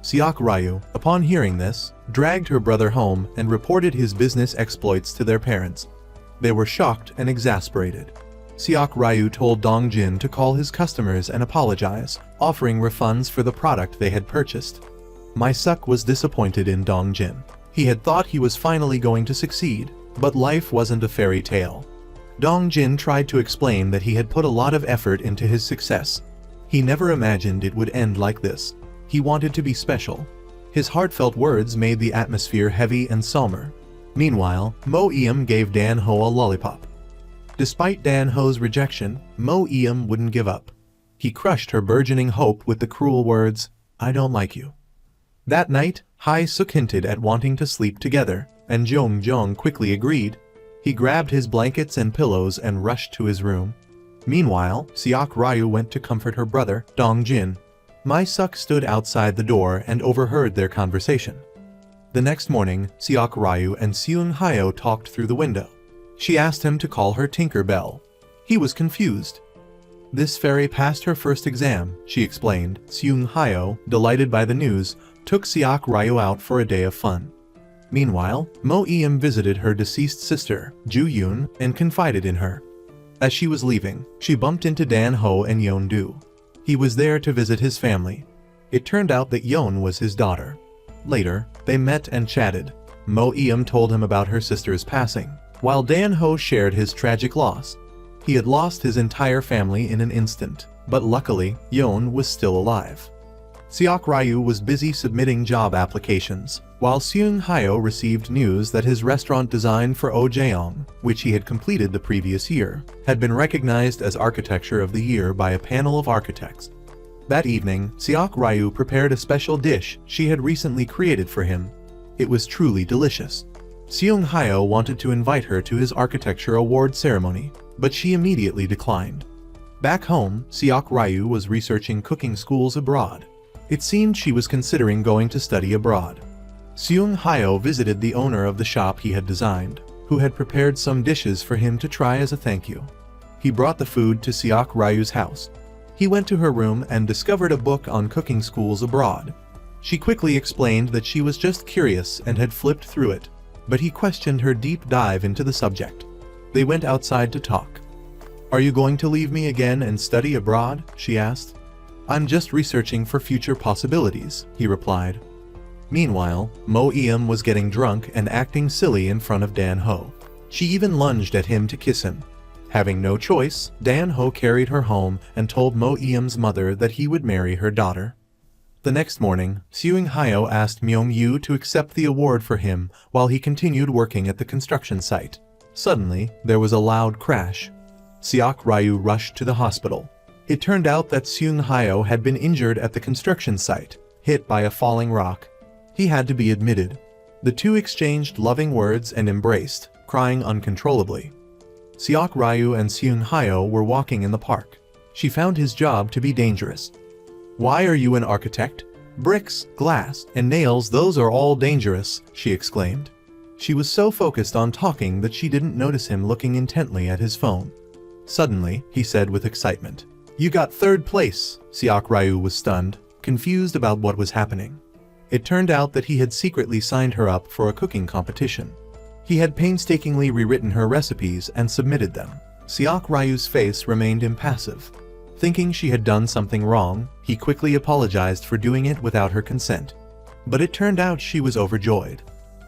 Seok Ryu, upon hearing this, dragged her brother home and reported his business exploits to their parents. They were shocked and exasperated. Seok Ryu told Dong-jin to call his customers and apologize, offering refunds for the product they had purchased. Mi-suk was disappointed in Dong-jin. He had thought he was finally going to succeed, but life wasn't a fairy tale. Dong-jin tried to explain that he had put a lot of effort into his success. He never imagined it would end like this. He wanted to be special. His heartfelt words made the atmosphere heavy and somber. Meanwhile, Mo-eum gave Dan-ho a lollipop. Despite Dan-ho's rejection, Mo-eum wouldn't give up. He crushed her burgeoning hope with the cruel words, "I don't like you." That night, Hae-suk hinted at wanting to sleep together, and Jong-jong quickly agreed. He grabbed his blankets and pillows and rushed to his room. Meanwhile, Seok Ryu went to comfort her brother, Dong-jin. Mi-suk stood outside the door and overheard their conversation. The next morning, Seok Ryu and Seung Hyo talked through the window. She asked him to call her Tinker Bell. He was confused. This fairy passed her first exam, she explained. Seung Hyo, delighted by the news, took Seok Ryu out for a day of fun. Meanwhile, Mo-eum visited her deceased sister, Ju-yoon, and confided in her. As she was leaving, she bumped into Dan-ho and Yeon-do. He was there to visit his family. It turned out that Yeon was his daughter. Later, they met and chatted. Mo-eum told him about her sister's passing, while Dan-ho shared his tragic loss. He had lost his entire family in an instant, but luckily, Yeon was still alive. Seok Ryu was busy submitting job applications, while Seung Hyo received news that his restaurant design for Ojeong, which he had completed the previous year, had been recognized as Architecture of the Year by a panel of architects. That evening, Seok Ryu prepared a special dish she had recently created for him. It was truly delicious. Seung Hyo wanted to invite her to his architecture award ceremony, but she immediately declined. Back home, Seok Ryu was researching cooking schools abroad. It seemed she was considering going to study abroad. Seung Hyo visited the owner of the shop he had designed, who had prepared some dishes for him to try as a thank you. He brought the food to Seok Ryu's house. He went to her room and discovered a book on cooking schools abroad. She quickly explained that she was just curious and had flipped through it, but he questioned her deep dive into the subject. They went outside to talk. "Are you going to leave me again and study abroad?" she asked. "I'm just researching for future possibilities," he replied. Meanwhile, Mo Eum was getting drunk and acting silly in front of Dan Ho. She even lunged at him to kiss him. Having no choice, Dan Ho carried her home and told Mo Eum's mother that he would marry her daughter. The next morning, Seung Hyo asked Myung Yu to accept the award for him while he continued working at the construction site. Suddenly, there was a loud crash. Seok Ryu rushed to the hospital. It turned out that Seung Hyo had been injured at the construction site, hit by a falling rock. He had to be admitted. The two exchanged loving words and embraced, crying uncontrollably. Seok Ryu and Seung Hyo were walking in the park. She found his job to be dangerous. "Why are you an architect? Bricks, glass, and nails, those are all dangerous," she exclaimed. She was so focused on talking that she didn't notice him looking intently at his phone. Suddenly, he said with excitement, "You got third place!" Seok Ryu was stunned, confused about what was happening. It turned out that he had secretly signed her up for a cooking competition. He had painstakingly rewritten her recipes and submitted them. Seok Ryu's face remained impassive. Thinking she had done something wrong, he quickly apologized for doing it without her consent. But it turned out she was overjoyed.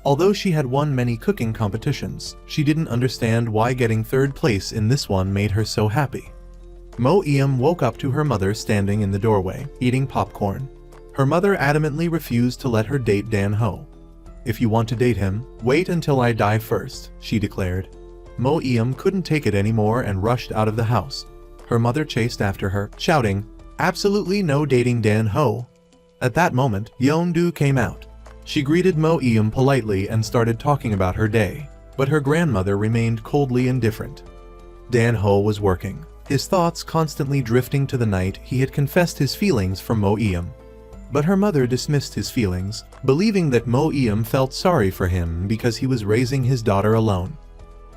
Although she had won many cooking competitions, she didn't understand why getting third place in this one made her so happy. Mo Eum woke up to her mother standing in the doorway, eating popcorn. Her mother adamantly refused to let her date Dan Ho. "If you want to date him, wait until I die first," she declared. Mo Eum couldn't take it anymore and rushed out of the house. Her mother chased after her, shouting, "Absolutely no dating Dan Ho." At that moment, Yeon-do came out. She greeted Mo Eum politely and started talking about her day, but her grandmother remained coldly indifferent. Dan Ho was working, his thoughts constantly drifting to the night he had confessed his feelings for Mo Eum. But her mother dismissed his feelings, believing that Mo Eum felt sorry for him because he was raising his daughter alone.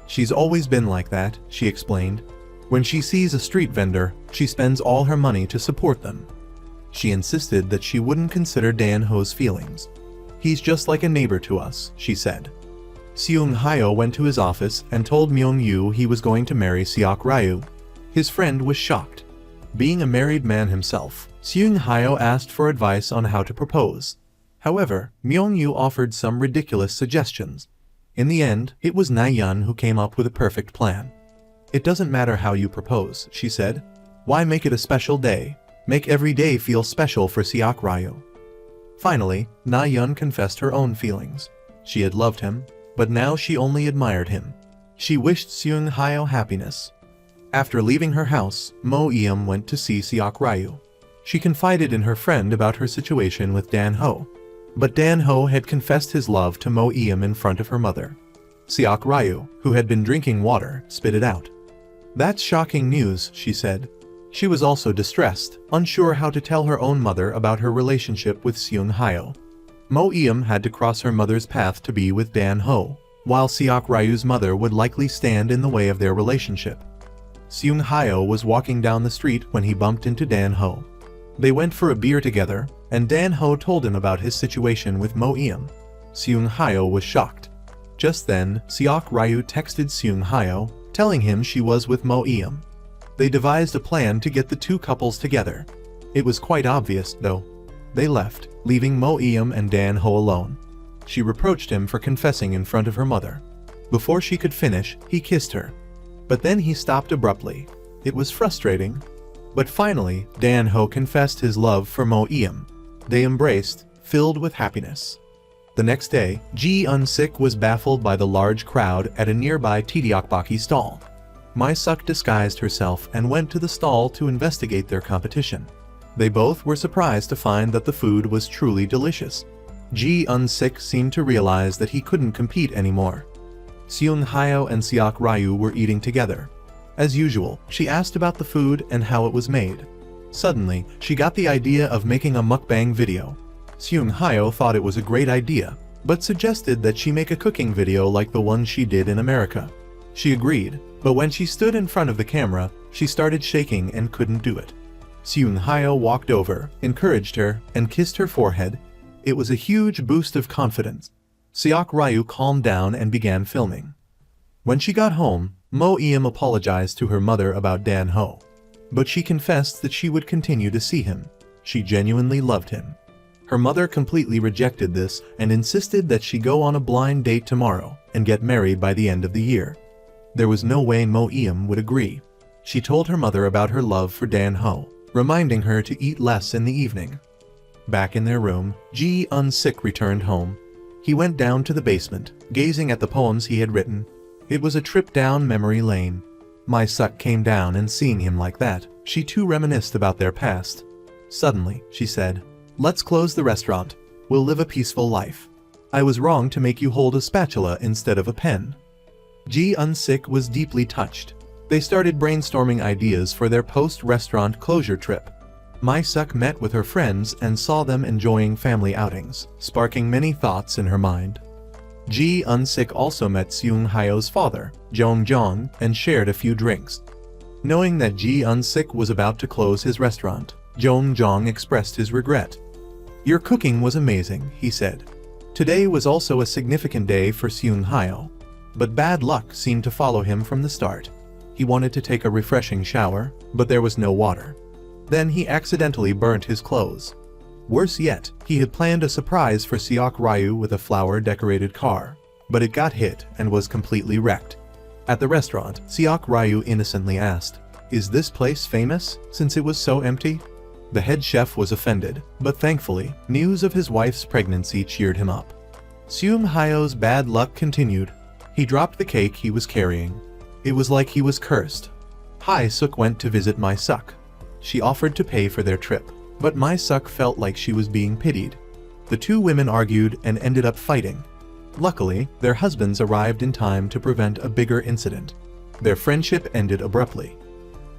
"She's always been like that," she explained. "When she sees a street vendor, she spends all her money to support them." She insisted that she wouldn't consider Dan Ho's feelings. "He's just like a neighbor to us," she said. Seung Hyo went to his office and told Myung Yu he was going to marry Seok Ryu. His friend was shocked. Being a married man himself, Seung Hyo asked for advice on how to propose. However, Myung Yu offered some ridiculous suggestions. In the end, it was Na-yeon who came up with a perfect plan. "It doesn't matter how you propose," she said. "Why make it a special day? Make every day feel special for Seok Ryu." Finally, Na-yeon confessed her own feelings. She had loved him, but now she only admired him. She wished Seung Hyo happiness. After leaving her house, Mo Eum went to see Seok Ryu. She confided in her friend about her situation with Dan Ho. But Dan Ho had confessed his love to Mo Eum in front of her mother. Seok Ryu, who had been drinking water, spit it out. "That's shocking news," she said. She was also distressed, unsure how to tell her own mother about her relationship with Seung Hyo. Mo Eum had to cross her mother's path to be with Dan Ho, while Seok Ryu's mother would likely stand in the way of their relationship. Seung Hyo was walking down the street when he bumped into Dan Ho. They went for a beer together, and Dan Ho told him about his situation with Mo Eum. Seung Hyo was shocked. Just then, Seok Ryu texted Seung Hyo, telling him she was with Mo Eum. They devised a plan to get the two couples together. It was quite obvious, though. They left, leaving Mo Eum and Dan Ho alone. She reproached him for confessing in front of her mother. Before she could finish, he kissed her. But then he stopped abruptly. It was frustrating. But finally, Dan Ho confessed his love for Mo Eum. They embraced, filled with happiness. The next day, Ji Un-sik was baffled by the large crowd at a nearby tteokbokki stall. Mi-suk disguised herself and went to the stall to investigate their competition. They both were surprised to find that the food was truly delicious. Ji Un-sik seemed to realize that he couldn't compete anymore. Seung Hyo and Seok Ryu were eating together. As usual, she asked about the food and how it was made. Suddenly, she got the idea of making a mukbang video. Seung Hyo thought it was a great idea, but suggested that she make a cooking video like the one she did in America. She agreed, but when she stood in front of the camera, she started shaking and couldn't do it. Seung Hyo walked over, encouraged her, and kissed her forehead. It was a huge boost of confidence. Seok Ryu calmed down and began filming. When she got home, Mo Eum apologized to her mother about Dan Ho. but she confessed that she would continue to see him. She genuinely loved him. Her mother completely rejected this and insisted that she go on a blind date tomorrow and get married by the end of the year. There was no way Mo Eum would agree. She told her mother about her love for Dan Ho, reminding her to eat less in the evening. Back in their room, Ji Un-sik returned home. He went down to the basement, gazing at the poems he had written. It was a trip down memory lane. Mi-suk came down, and seeing him like that, she too reminisced about their past. Suddenly, she said, "Let's close the restaurant. We'll live a peaceful life. I was wrong to make you hold a spatula instead of a pen." Ji Un-sik was deeply touched. They started brainstorming ideas for their post-restaurant closure trip. Mi-suk met with her friends and saw them enjoying family outings, sparking many thoughts in her mind. Ji Un-sik also met Seung Hyo's father, Jong Jong, and shared a few drinks. Knowing that Ji Un-sik was about to close his restaurant, Jong Jong expressed his regret. "Your cooking was amazing," he said. Today was also a significant day for Seung Hyo. But bad luck seemed to follow him from the start. He wanted to take a refreshing shower, but there was no water. Then he accidentally burnt his clothes. Worse yet, he had planned a surprise for Seok Ryu with a flower-decorated car, but it got hit and was completely wrecked. At the restaurant, Seok Ryu innocently asked, "Is this place famous, since it was so empty?" The head chef was offended, but thankfully, news of his wife's pregnancy cheered him up. Seung Hyo's bad luck continued. He dropped the cake he was carrying. It was like he was cursed. Hae-suk went to visit Mi-suk. She offered to pay for their trip, but Mi-suk felt like she was being pitied. The two women argued and ended up fighting. Luckily, their husbands arrived in time to prevent a bigger incident. Their friendship ended abruptly.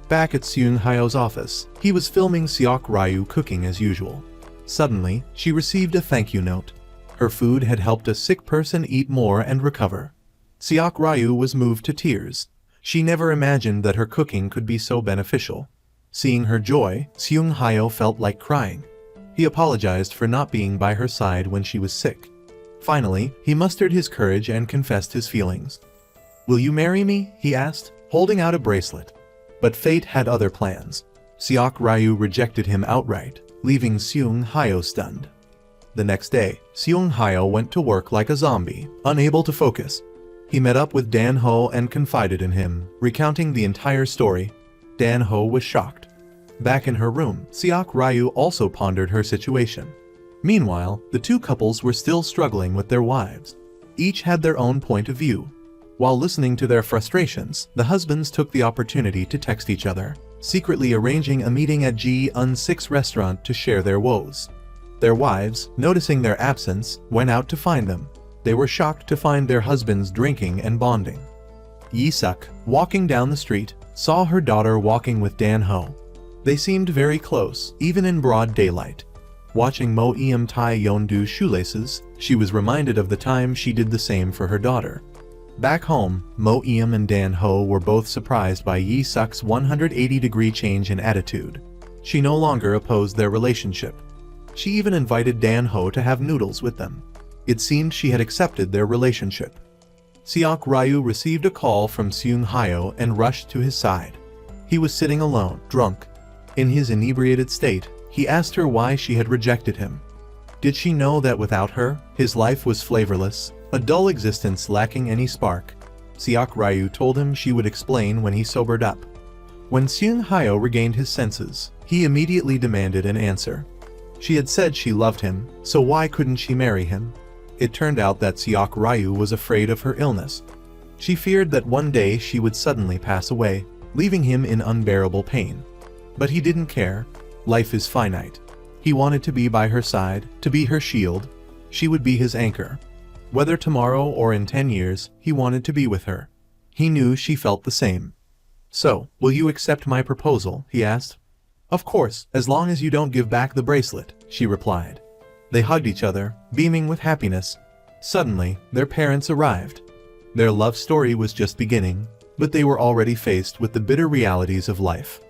Back at Seung Hyo's office, he was filming Seok Ryu cooking as usual. Suddenly, she received a thank you note. Her food had helped a sick person eat more and recover. Seok Ryu was moved to tears. She never imagined that her cooking could be so beneficial. Seeing her joy, Seung Hyo felt like crying. He apologized for not being by her side when she was sick. Finally, he mustered his courage and confessed his feelings. "Will you marry me?" he asked, holding out a bracelet. But fate had other plans. Seok Ryu rejected him outright, leaving Seung Hyo stunned. The next day, Seung Hyo went to work like a zombie, unable to focus. He met up with Dan Ho and confided in him, recounting the entire story. Dan Ho was shocked. Back in her room, Seok Ryu also pondered her situation. Meanwhile, the two couples were still struggling with their wives. Each had their own point of view. While listening to their frustrations, the husbands took the opportunity to text each other, secretly arranging a meeting at Ji Un-sik's restaurant to share their woes. Their wives, noticing their absence, went out to find them. They were shocked to find their husbands drinking and bonding. Yi-suk, walking down the street, saw her daughter walking with Dan Ho. They seemed very close, even in broad daylight. Watching Mo Eum tie Yeondu's shoelaces, she was reminded of the time she did the same for her daughter. Back home, Mo Eum and Dan Ho were both surprised by Yi-suk's 180-degree change in attitude. She no longer opposed their relationship. She even invited Dan Ho to have noodles with them. It seemed she had accepted their relationship. Seok Ryu received a call from Seung Hyo and rushed to his side. He was sitting alone, drunk. In his inebriated state, he asked her why she had rejected him. Did she know that without her, his life was flavorless, a dull existence lacking any spark? Seok Ryu told him she would explain when he sobered up. When Seung Hyo regained his senses, he immediately demanded an answer. She had said she loved him, so why couldn't she marry him? It turned out that Seok Ryu was afraid of her illness. She feared that one day she would suddenly pass away, leaving him in unbearable pain. But he didn't care. Life is finite. He wanted to be by her side, to be her shield. She would be his anchor. Whether tomorrow or in 10 years, he wanted to be with her. He knew she felt the same. "So, will you accept my proposal?" he asked. "Of course, as long as you don't give back the bracelet," she replied. They hugged each other, beaming with happiness. Suddenly, their parents arrived. Their love story was just beginning, but they were already faced with the bitter realities of life.